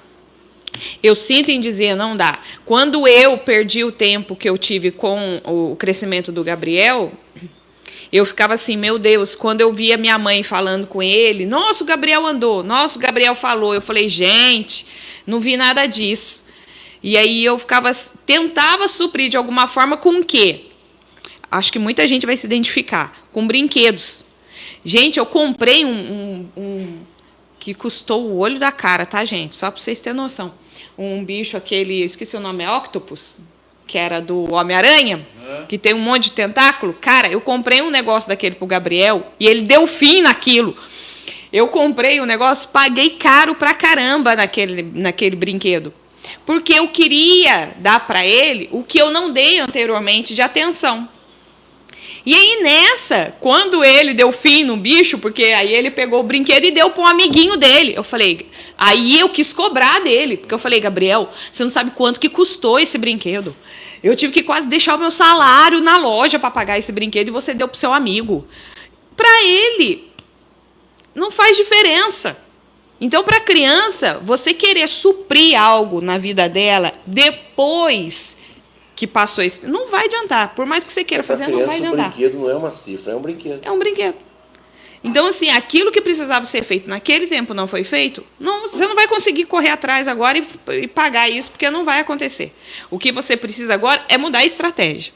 Eu sinto em dizer, não dá. Quando eu perdi o tempo que eu tive com o crescimento do Gabriel, eu ficava assim, meu Deus, quando eu via minha mãe falando com ele, nossa, o Gabriel andou, nossa, o Gabriel falou. Eu falei, gente, não vi nada disso. E aí eu tentava suprir de alguma forma com o quê? Acho que muita gente vai se identificar. Com brinquedos. Gente, eu comprei um que custou o olho da cara, tá, gente? Só para vocês terem noção. Um bicho, aquele, esqueci o nome, é Octopus, que era do Homem-Aranha, que tem um monte de tentáculo. Cara, eu comprei um negócio daquele pro Gabriel e ele deu fim naquilo. Eu comprei um negócio, paguei caro pra caramba naquele brinquedo. Porque eu queria dar para ele o que eu não dei anteriormente de atenção. E aí nessa, quando ele deu fim no bicho, porque aí ele pegou o brinquedo e deu para um amiguinho dele. Eu falei, aí eu quis cobrar dele, porque eu falei, Gabriel, você não sabe quanto que custou esse brinquedo. Eu tive que quase deixar o meu salário na loja para pagar esse brinquedo e você deu para o seu amigo. Para ele, não faz diferença. Então, para a criança, você querer suprir algo na vida dela depois que passou esse... Não vai adiantar. Por mais que você queira fazer, não vai adiantar. O brinquedo não é uma cifra, é um brinquedo. É um brinquedo. Então, assim, aquilo que precisava ser feito naquele tempo não foi feito, você não vai conseguir correr atrás agora e pagar isso, porque não vai acontecer. O que você precisa agora é mudar a estratégia.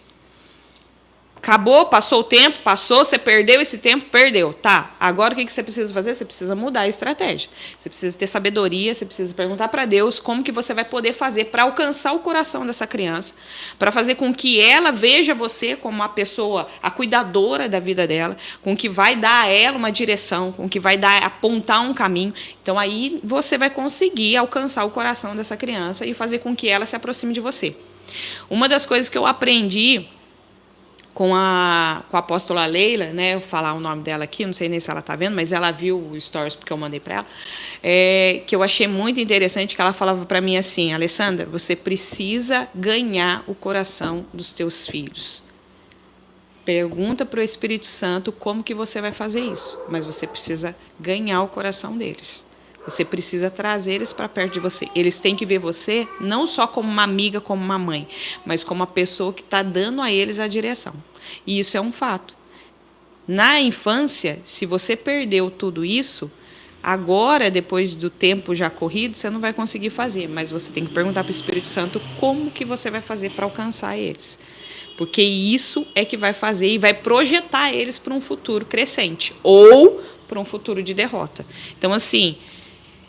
Acabou, passou o tempo, passou, você perdeu esse tempo, perdeu. Tá, agora o que você precisa fazer? Você precisa mudar a estratégia. Você precisa ter sabedoria, você precisa perguntar para Deus como que você vai poder fazer para alcançar o coração dessa criança, para fazer com que ela veja você como uma pessoa, a cuidadora da vida dela, com que vai dar a ela uma direção, com que vai apontar um caminho. Então aí você vai conseguir alcançar o coração dessa criança e fazer com que ela se aproxime de você. Uma das coisas que eu aprendi com a apóstola Leila, né, eu vou falar o nome dela aqui, não sei nem se ela está vendo, mas ela viu o stories porque eu mandei para ela, que eu achei muito interessante, que ela falava para mim assim, Alessandra, você precisa ganhar o coração dos teus filhos. Pergunta para o Espírito Santo como que você vai fazer isso, mas você precisa ganhar o coração deles. Você precisa trazer eles para perto de você. Eles têm que ver você não só como uma amiga, como uma mãe, mas como uma pessoa que está dando a eles a direção. E isso é um fato. Na infância, se você perdeu tudo isso, agora, depois do tempo já corrido, você não vai conseguir fazer. Mas você tem que perguntar para o Espírito Santo como que você vai fazer para alcançar eles. Porque isso é que vai fazer e vai projetar eles para um futuro crescente. Ou para um futuro de derrota. Então, assim...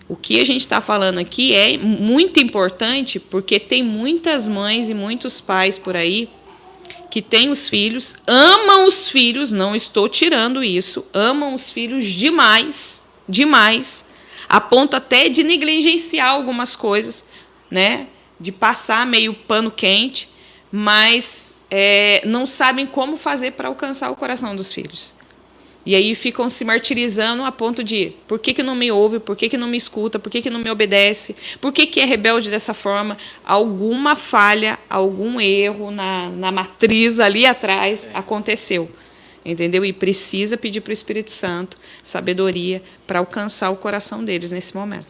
O que a gente está falando aqui é muito importante porque tem muitas mães e muitos pais por aí que têm os filhos, amam os filhos, não estou tirando isso, amam os filhos demais, demais, a ponto até de negligenciar algumas coisas, né? De passar meio pano quente, mas não sabem como fazer para alcançar o coração dos filhos. E aí ficam se martirizando a ponto de por que não me ouve, por que não me escuta, por que não me obedece, por que é rebelde dessa forma. Alguma falha, algum erro na matriz ali atrás aconteceu. Entendeu? E precisa pedir para o Espírito Santo sabedoria para alcançar o coração deles nesse momento.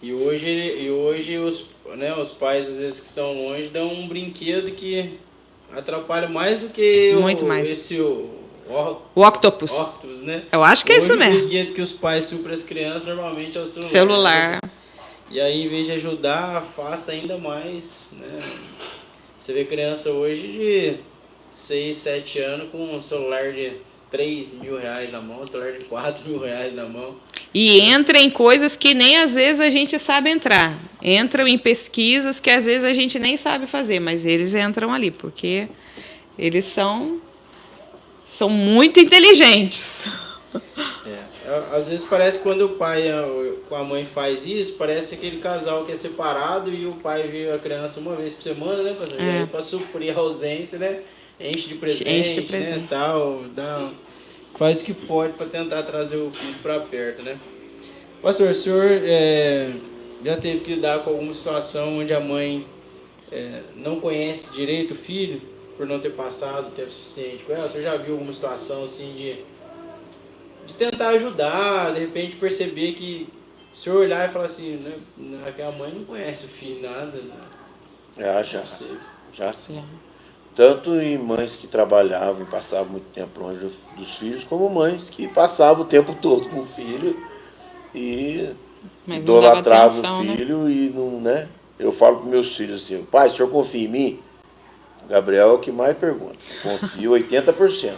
E hoje os pais, às vezes, que estão longe, dão um brinquedo que atrapalha mais do que o Octopus. Octopus, né? Eu acho que é isso mesmo. O brinquedo que os pais suprem as crianças normalmente é o celular. Celular. E aí, em vez de ajudar, afasta ainda mais. Né? Você vê criança hoje de 6, 7 anos com um celular de R$3.000 na mão, um celular de R$4.000 na mão. E entra em coisas que nem às vezes a gente sabe entrar. Entram em pesquisas que às vezes a gente nem sabe fazer, mas eles entram ali, porque eles são muito inteligentes. Às vezes parece que quando o pai com a mãe faz isso, parece aquele casal que é separado e o pai vê a criança uma vez por semana, né, pastor? E aí, para suprir a ausência, né, enche de presente, né, tal, faz o que pode para tentar trazer o filho para perto, né? Pastor, o senhor já teve que lidar com alguma situação onde a mãe não conhece direito o filho, por não ter passado o tempo suficiente com ela? Você já viu alguma situação assim de tentar ajudar, de repente perceber que Se eu olhar e falar assim, né, que a mãe não conhece o filho, nada, né? Já sim. Tanto em mães que trabalhavam e passavam muito tempo longe dos filhos, como mães que passavam o tempo todo com o filho e idolatravam o filho, né? E não, né? Eu falo para meus filhos assim, pai, o senhor confia em mim? O Gabriel é o que mais pergunta. Confio 80%.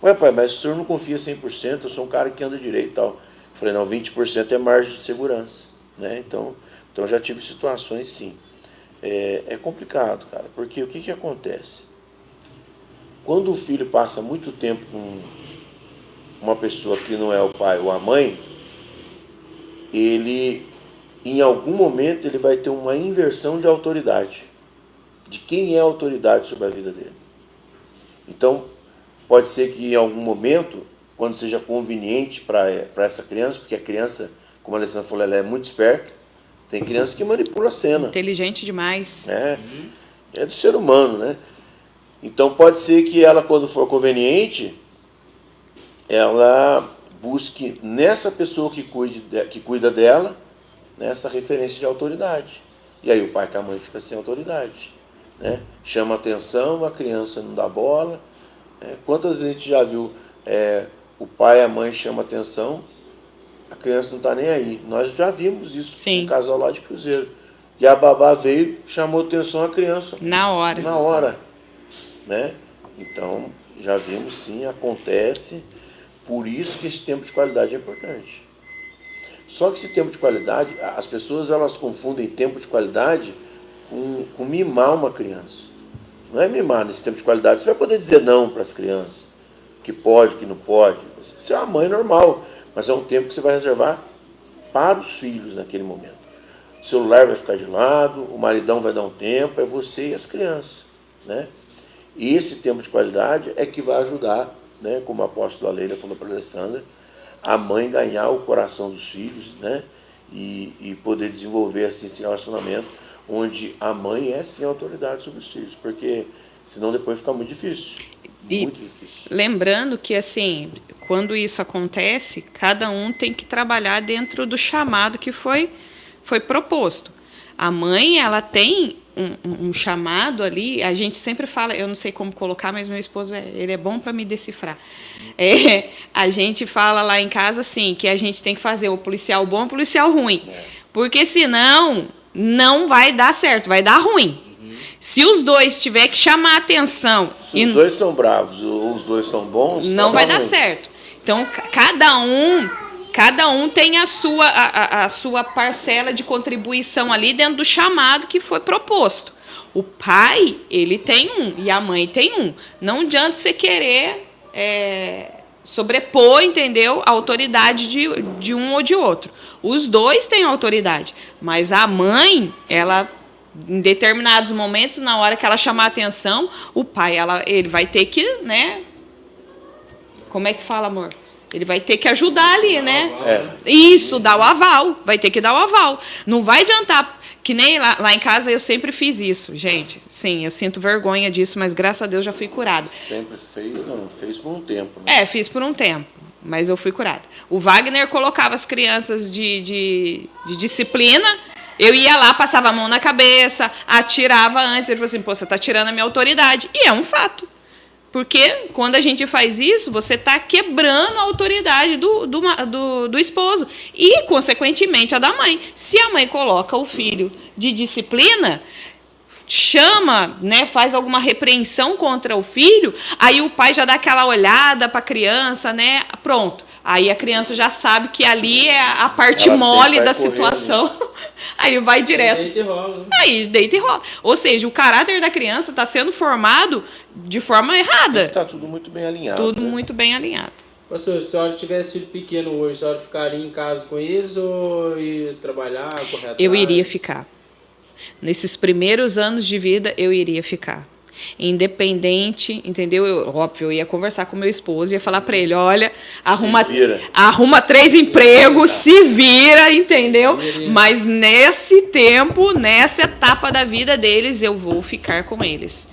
Ué, pai, mas o senhor não confia 100%, eu sou um cara que anda direito e tal. Eu falei, não, 20% é margem de segurança, né? Então já tive situações, sim. É complicado, cara, porque o que acontece? Quando o filho passa muito tempo com uma pessoa que não é o pai ou a mãe, ele, em algum momento, ele vai ter uma inversão de autoridade, de quem é a autoridade sobre a vida dele. Então, pode ser que em algum momento, quando seja conveniente para essa criança, porque a criança, como a Alessandra falou, ela é muito esperta, tem criança que manipula a cena. Inteligente demais. É do ser humano, né? Então pode ser que ela, quando for conveniente, ela busque nessa pessoa que cuida dela, nessa referência de autoridade. E aí o pai com a mãe fica sem autoridade, né? Chama atenção, a criança não dá bola. Quantas vezes a gente já viu o pai e a mãe chamam atenção, a criança não está nem aí. Nós já vimos isso com um casal lá de Cruzeiro. E a babá veio, chamou atenção a criança. Na hora. Né? Então, já vimos sim, acontece. Por isso que esse tempo de qualidade é importante. Só que esse tempo de qualidade, as pessoas elas confundem tempo de qualidade com mimar uma criança. Não é mimar nesse tempo de qualidade. Você vai poder dizer não para as crianças, que pode, que não pode. Você é uma mãe normal, mas é um tempo que você vai reservar para os filhos naquele momento. O celular vai ficar de lado, o maridão vai dar um tempo, é você e as crianças, né? E esse tempo de qualidade é que vai ajudar, né, como a apóstola Leila falou para a Alessandra, a mãe ganhar o coração dos filhos, né, e poder desenvolver assim, esse relacionamento onde a mãe é sim a autoridade sobre os filhos, porque senão depois fica muito difícil. Muito difícil. Lembrando que, assim, quando isso acontece, cada um tem que trabalhar dentro do chamado que foi proposto. A mãe, ela tem um chamado ali, a gente sempre fala, eu não sei como colocar, mas meu esposo, ele é bom para me decifrar. A gente fala lá em casa, assim, que a gente tem que fazer o policial bom e o policial ruim. Porque senão, não vai dar certo, vai dar ruim. Se os dois tiver que chamar a atenção... Se os dois são bravos ou os dois são bons... Não vai dar certo. Então, cada um tem a sua parcela de contribuição ali dentro do chamado que foi proposto. O pai, ele tem um, e a mãe tem um. Não adianta você querer sobrepor, entendeu? A autoridade de um ou de outro. Os dois têm autoridade, mas a mãe, ela... Em determinados momentos, na hora que ela chamar a atenção, o pai, ele vai ter que, né? Como é que fala, amor? Ele vai ter que ajudar ali, né? Isso, dar o aval. Vai ter que dar o aval. Não vai adiantar, que nem lá em casa eu sempre fiz isso, gente. Sim, eu sinto vergonha disso, mas graças a Deus já fui curada. Sempre fez? Não, fez por um tempo. Né? Fiz por um tempo, mas eu fui curada. O Wagner colocava as crianças de disciplina. Eu ia lá, passava a mão na cabeça, atirava antes. Ele falou assim, você está tirando a minha autoridade. E é um fato. Porque quando a gente faz isso, você está quebrando a autoridade do esposo. E, consequentemente, a da mãe. Se a mãe coloca o filho de disciplina, chama, né, faz alguma repreensão contra o filho, aí o pai já dá aquela olhada para a criança, né, pronto. Aí a criança já sabe que ali é a parte mole da situação. Aí vai direto. Deita e rola, né? Aí deita e rola. Ou seja, o caráter da criança está sendo formado de forma errada. Está tudo muito bem alinhado. Tudo muito bem alinhado. Pastor, se a senhora tivesse filho pequeno hoje, a senhora ficaria em casa com eles ou ia trabalhar, correr atrás? Eu iria ficar. Nesses primeiros anos de vida, eu iria ficar. Independente, entendeu? Óbvio, eu ia conversar com meu esposo, ia falar para ele, olha, arruma 3 empregos, se vira, entendeu? Mas nesse tempo, nessa etapa da vida deles, eu vou ficar com eles.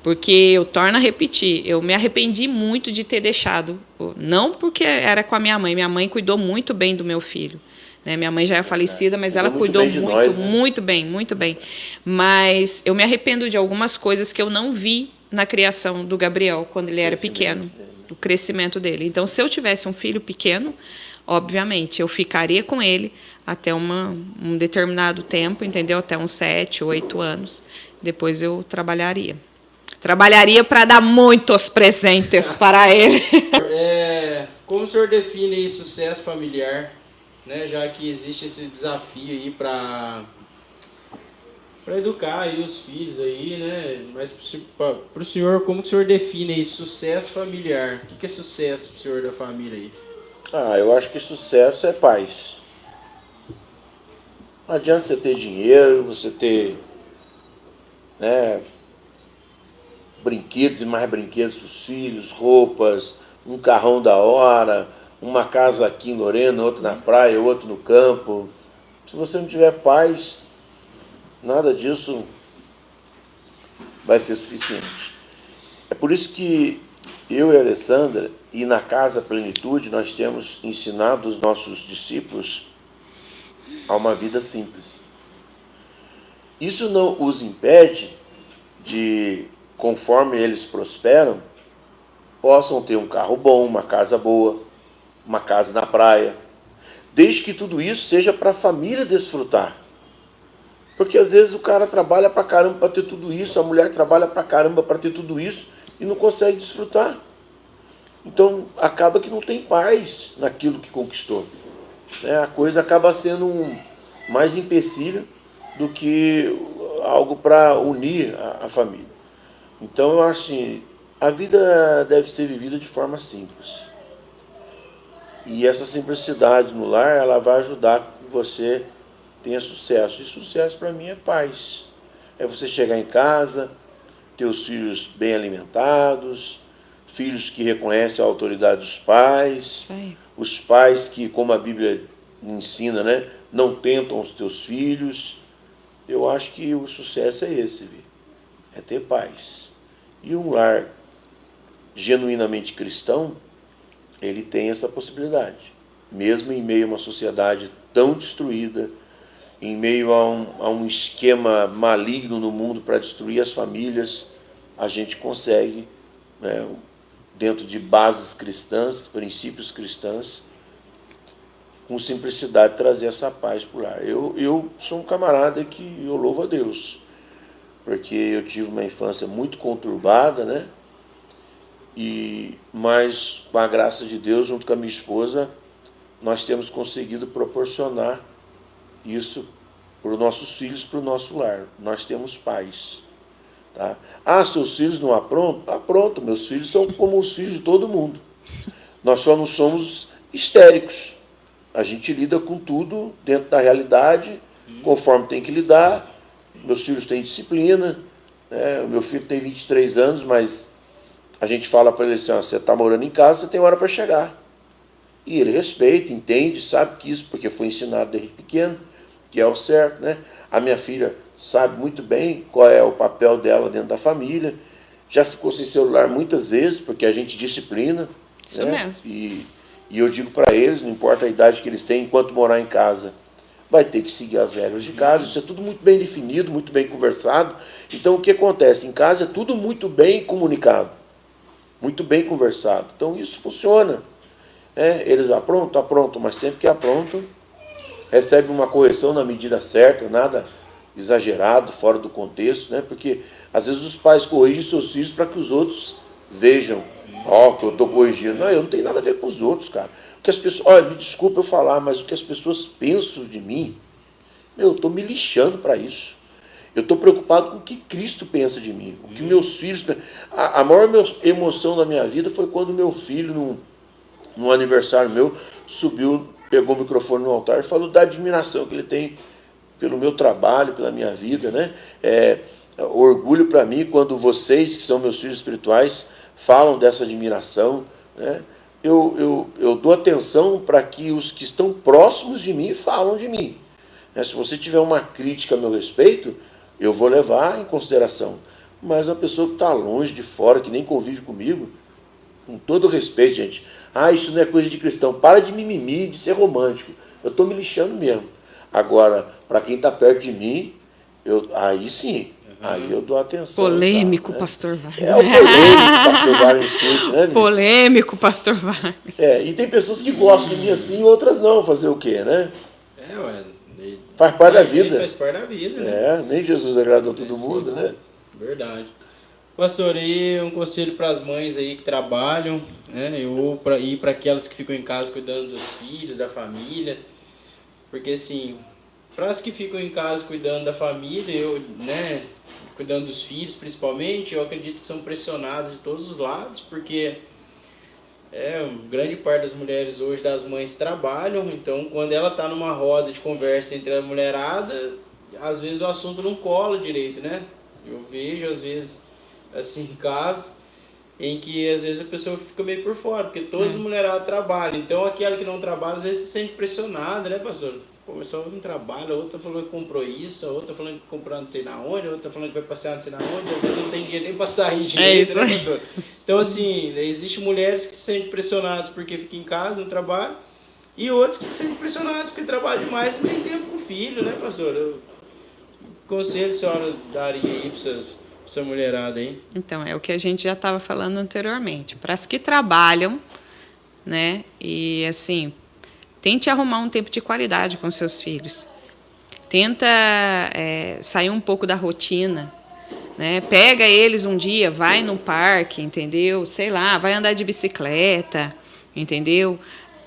Porque eu torno a repetir, eu me arrependi muito de ter deixado, não porque era com a minha mãe cuidou muito bem do meu filho, né? Minha mãe já é falecida, mas ela Cuidou cuidou muito bem de nós, né? muito bem, muito bem. Mas eu me arrependo de algumas coisas que eu não vi na criação do Gabriel quando ele era pequeno, o crescimento dele. Então, se eu tivesse um filho pequeno, obviamente, eu ficaria com ele até um determinado tempo, entendeu? Até uns 7, 8 anos. Depois eu trabalharia. Trabalharia para dar muitos presentes para ele. Como o senhor define aí sucesso familiar, né? Já que existe esse desafio aí para educar aí os filhos aí, né? Mas para o senhor, como que o senhor define aí sucesso familiar? O que é sucesso para o senhor da família aí? Eu acho que sucesso é paz. Não adianta você ter dinheiro, você ter, né, brinquedos e mais brinquedos para os filhos, roupas, um carrão da hora, uma casa aqui em Lorena, outra na praia, outro no campo. Se você não tiver paz, nada disso vai ser suficiente. É por isso que eu e a Alessandra, e na Casa Plenitude, nós temos ensinado os nossos discípulos a uma vida simples. Isso não os impede de, conforme eles prosperam, possam ter um carro bom, uma casa boa, uma casa na praia, desde que tudo isso seja para a família desfrutar. Porque às vezes o cara trabalha pra caramba para ter tudo isso, a mulher trabalha pra caramba para ter tudo isso e não consegue desfrutar. Então acaba que não tem paz naquilo que conquistou. A coisa acaba sendo mais empecilho do que algo para unir a família. Então eu acho assim, a vida deve ser vivida de forma simples. E essa simplicidade no lar, ela vai ajudar que você tenha sucesso. E sucesso para mim é paz. É você chegar em casa, ter os filhos bem alimentados, filhos que reconhecem a autoridade dos pais, os pais que, como a Bíblia ensina, né, não tentam os teus filhos. Eu acho que o sucesso é esse, Vi. É ter paz. E um lar genuinamente cristão, ele tem essa possibilidade. Mesmo em meio a uma sociedade tão destruída, em meio a um esquema maligno no mundo para destruir as famílias, a gente consegue, né, dentro de bases cristãs, princípios cristãos, com simplicidade trazer essa paz para o lar. Eu sou um camarada que eu louvo a Deus, porque eu tive uma infância muito conturbada, né? Mas com a graça de Deus, junto com a minha esposa, nós temos conseguido proporcionar isso para os nossos filhos, para o nosso lar. Nós temos paz. Tá? Seus filhos não aprontam? Aprontam. Meus filhos são como os filhos de todo mundo. Nós só não somos histéricos. A gente lida com tudo dentro da realidade, conforme tem que lidar. Meus filhos têm disciplina. O meu filho tem 23 anos, mas a gente fala para ele assim, você está morando em casa, você tem hora para chegar. E ele respeita, entende, sabe que isso, porque foi ensinado desde pequeno, que é o certo, né? A minha filha sabe muito bem qual é o papel dela dentro da família. Já ficou sem celular muitas vezes, porque a gente disciplina. Isso, né? Mesmo. E eu digo para eles, não importa a idade que eles têm, enquanto morar em casa, vai ter que seguir as regras de casa. Isso é tudo muito bem definido, muito bem conversado. Então, o que acontece? Em casa é tudo muito bem comunicado, muito bem conversado. Então, isso funciona. Eles aprontam, mas sempre que aprontam, recebem uma correção na medida certa, nada exagerado, fora do contexto, né? Porque às vezes os pais corrigem seus filhos para que os outros vejam, que eu estou corrigindo. Não, eu não tenho nada a ver com os outros, cara. Porque as pessoas, olha, me desculpa eu falar, mas o que as pessoas pensam de mim, eu estou me lixando para isso. Eu estou preocupado com o que Cristo pensa de mim, o que meus filhos pensam. A maior emoção da minha vida foi quando meu filho, num aniversário meu, subiu, pegou o microfone no altar e falou da admiração que ele tem pelo meu trabalho, pela minha vida, né? Orgulho para mim quando vocês, que são meus filhos espirituais, falam dessa admiração, né? Eu dou atenção para que os que estão próximos de mim falam de mim. Se você tiver uma crítica a meu respeito, eu vou levar em consideração. Mas a pessoa que está longe, de fora, que nem convive comigo, com todo respeito, gente, isso não é coisa de cristão, para de mimimi, de ser romântico. Eu estou me lixando mesmo. Agora, para quem está perto de mim, aí sim, aí eu dou atenção. Polêmico, né? pastor Wagner. É o polêmico, pastor Wagner Schmidt, né, Vinícius? Polêmico, pastor Wagner. E tem pessoas que gostam de mim assim, outras não, fazer o quê, né? Ué, Faz parte da vida. Faz parte da vida, né? Nem Jesus agradou todo mundo, né? Verdade. Pastor, aí um conselho para as mães aí que trabalham, né? Ou para aquelas que ficam em casa cuidando dos filhos, da família. Porque assim, para as que ficam em casa cuidando da família, né, cuidando dos filhos principalmente, eu acredito que são pressionadas de todos os lados, porque grande parte das mulheres hoje, das mães, trabalham, então quando ela está numa roda de conversa entre a mulherada, às vezes o assunto não cola direito, né? Eu vejo, às vezes, assim, casos em que às vezes a pessoa fica meio por fora, porque todas as mulheradas trabalham, então aquela que não trabalha, às vezes se sente pressionada, né, pastor? Pô, mas só não trabalha, a outra falou que comprou isso, a outra falando que comprou não sei na onde, a outra falando que vai passear não sei na onde, às vezes não tem dinheiro nem para sair direito, né, pastor? Então, assim, existem mulheres que se sentem pressionadas porque ficam em casa, no trabalho, e outros que se sentem pressionadas porque trabalham demais e não tem tempo com o filho, né, pastor? Que conselho a senhora daria aí para essa mulherada aí? Então, é o que a gente já estava falando anteriormente. Para as que trabalham, né, e assim, tente arrumar um tempo de qualidade com seus filhos. Tenta sair um pouco da rotina, né? Pega eles um dia, vai no parque, entendeu? Sei lá, vai andar de bicicleta, entendeu?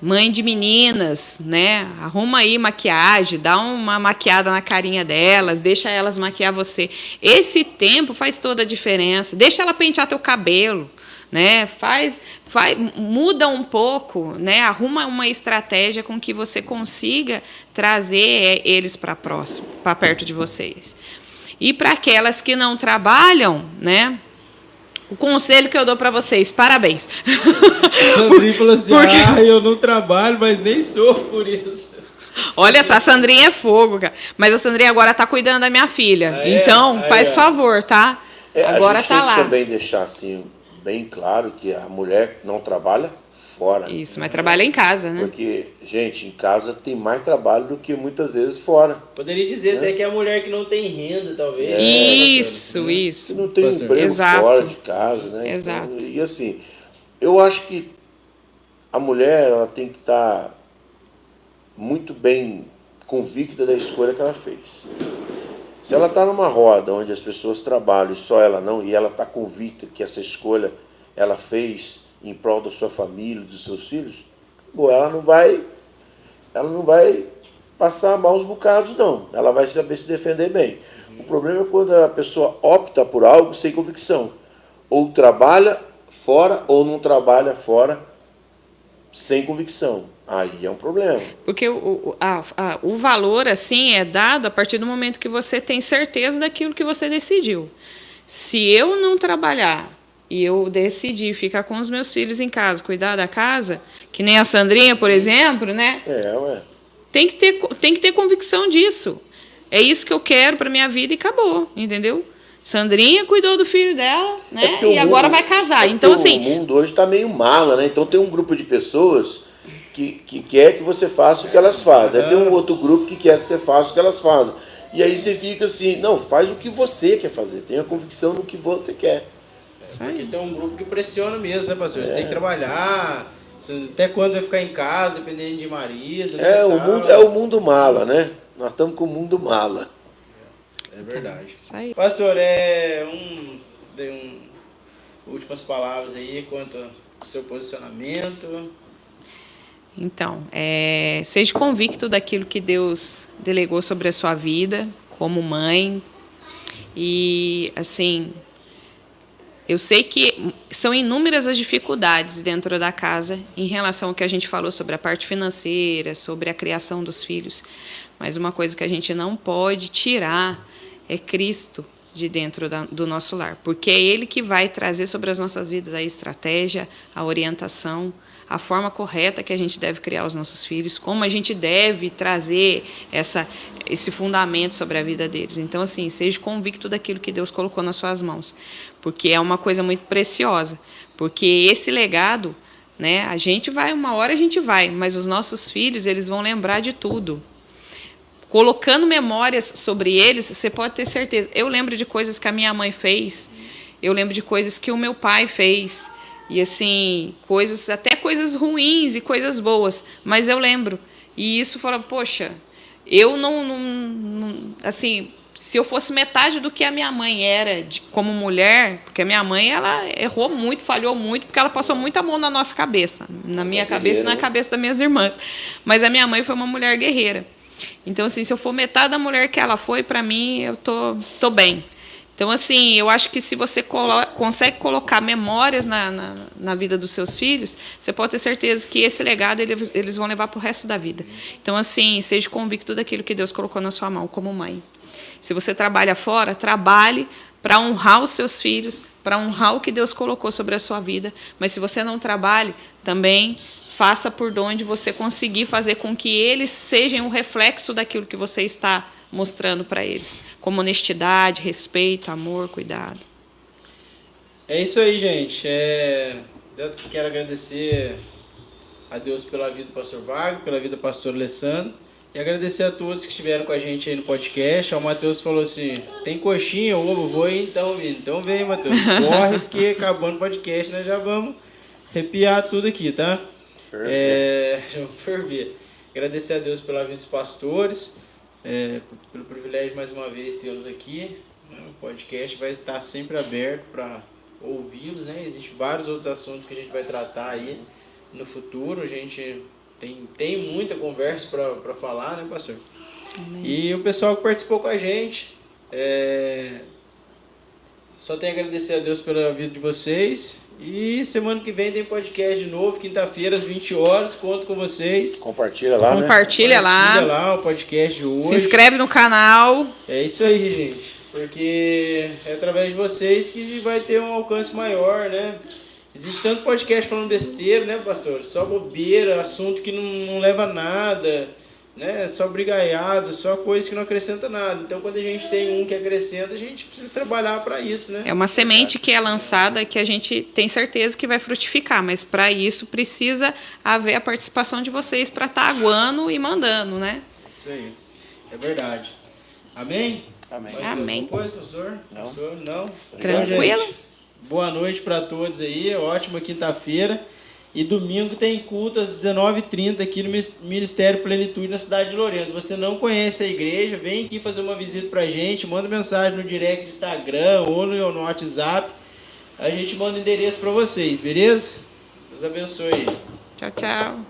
Mãe de meninas, né? Arruma aí maquiagem, dá uma maquiada na carinha delas, deixa elas maquiar você. Esse tempo faz toda a diferença. Deixa ela pentear teu cabelo, né? Muda um pouco, né? Arruma uma estratégia com que você consiga trazer eles para perto de vocês. E para aquelas que não trabalham, né? O conselho que eu dou para vocês, parabéns. Sandrinha falou assim, eu não trabalho, mas nem sofro por isso. Olha só, a Sandrinha é fogo, cara. Mas a Sandrinha agora tá cuidando da minha filha. Então, faz favor, tá? Agora a gente tá lá. tem que também deixar assim, bem claro que a mulher não trabalha fora. Isso, mas trabalha em casa, né? Porque, gente, em casa tem mais trabalho do que muitas vezes fora. Poderia dizer até que é a mulher que não tem renda, talvez. Isso. Que não tem emprego fora de casa, né? Exato. Então, e assim, eu acho que a mulher ela tem que estar muito bem convicta da escolha que ela fez. Se ela está numa roda onde as pessoas trabalham e só ela não, e ela está convicta que essa escolha ela fez em prol da sua família, dos seus filhos, ela não vai passar maus bocados, não. Ela vai saber se defender bem. O problema é quando a pessoa opta por algo sem convicção. Ou trabalha fora, ou não trabalha fora sem convicção. Aí é um problema. Porque o valor, assim, é dado a partir do momento que você tem certeza daquilo que você decidiu. Se eu não trabalhar e eu decidi ficar com os meus filhos em casa, cuidar da casa, que nem a Sandrinha, por exemplo, né? Tem que ter convicção disso. É isso que eu quero para minha vida e acabou, entendeu? Sandrinha cuidou do filho dela, né? E agora vai casar. Então, assim, o mundo hoje está meio mala, né? Então tem um grupo de pessoas que quer que você faça o que elas fazem. Aí tem um outro grupo que quer que você faça o que elas fazem. E aí você fica assim, não, faz o que você quer fazer. Tenha convicção no que você quer. Porque tem um grupo que pressiona mesmo, né, pastor? Você tem que trabalhar, até quando vai ficar em casa, dependendo de marido, né? O mundo mala, né? Nós estamos com o mundo mala. É verdade. Isso aí. Pastor, últimas palavras aí quanto ao seu posicionamento. Então, seja convicto daquilo que Deus delegou sobre a sua vida, como mãe. E, assim, eu sei que são inúmeras as dificuldades dentro da casa em relação ao que a gente falou sobre a parte financeira, sobre a criação dos filhos. Mas uma coisa que a gente não pode tirar é Cristo de dentro do nosso lar. Porque é Ele que vai trazer sobre as nossas vidas a estratégia, a orientação, a forma correta que a gente deve criar os nossos filhos, como a gente deve trazer esse fundamento sobre a vida deles. Então, assim, seja convicto daquilo que Deus colocou nas suas mãos, porque é uma coisa muito preciosa, porque esse legado, né, uma hora a gente vai, mas os nossos filhos, eles vão lembrar de tudo. Colocando memórias sobre eles, você pode ter certeza. Eu lembro de coisas que a minha mãe fez, eu lembro de coisas que o meu pai fez, e assim, até coisas ruins e coisas boas, mas eu lembro. E isso fala, poxa, eu não assim, se eu fosse metade do que a minha mãe era como mulher, porque a minha mãe, ela errou muito, falhou muito, porque ela passou muita mão na nossa cabeça, na minha cabeça e na cabeça das minhas irmãs. Mas a minha mãe foi uma mulher guerreira. Então, assim, se eu for metade da mulher que ela foi, para mim, eu tô bem. Então, assim, eu acho que se você consegue colocar memórias na vida dos seus filhos, você pode ter certeza que esse legado eles vão levar para o resto da vida. Então, assim, seja convicto daquilo que Deus colocou na sua mão como mãe. Se você trabalha fora, trabalhe para honrar os seus filhos, para honrar o que Deus colocou sobre a sua vida. Mas se você não trabalha, também faça por onde você conseguir fazer com que eles sejam um reflexo daquilo que você está mostrando para eles, como honestidade, respeito, amor, cuidado. É isso aí, gente. Eu quero agradecer a Deus pela vida do pastor Wagner, pela vida do pastor Alessandro, e agradecer a todos que estiveram com a gente aí no podcast. O Matheus falou assim, tem coxinha, ovo, vou aí então, Vini. Então vem, Matheus, corre, porque acabando o podcast, nós já vamos arrepiar tudo aqui, tá? Ferver. Agradecer a Deus pela vida dos pastores, pelo privilégio mais uma vez tê-los aqui. O podcast vai estar sempre aberto para ouvi-los, né? Existem vários outros assuntos que a gente vai tratar aí no futuro. A gente tem muita conversa para falar, né, pastor? Amém. E o pessoal que participou com a gente, só tenho a agradecer a Deus pela vida de vocês. E semana que vem tem podcast de novo, quinta-feira às 20 horas, conto com vocês. Compartilha lá, Compartilha lá o podcast de hoje. Se inscreve no canal. É isso aí, gente. Porque é através de vocês que vai ter um alcance maior, né? Existe tanto podcast falando besteira, né, pastor? Só bobeira, assunto que não leva a nada, né? Só brigaiado, só coisa que não acrescenta nada. Então, quando a gente tem um que acrescenta, a gente precisa trabalhar para isso, né? É uma semente que é lançada que a gente tem certeza que vai frutificar, mas para isso precisa haver a participação de vocês para estar aguando e mandando, né? Isso aí. É verdade. Amém? Amém. Amém. Depois, pastor? Não. Pastor, não? Tranquilo? Então, gente, boa noite para todos aí. Ótima quinta-feira. E domingo tem culto às 19h30 aqui no Ministério Plenitude, na cidade de Lourenço. Se você não conhece a igreja, vem aqui fazer uma visita pra gente, manda mensagem no direct do Instagram ou no WhatsApp. A gente manda o endereço para vocês, beleza? Deus abençoe. Tchau, tchau.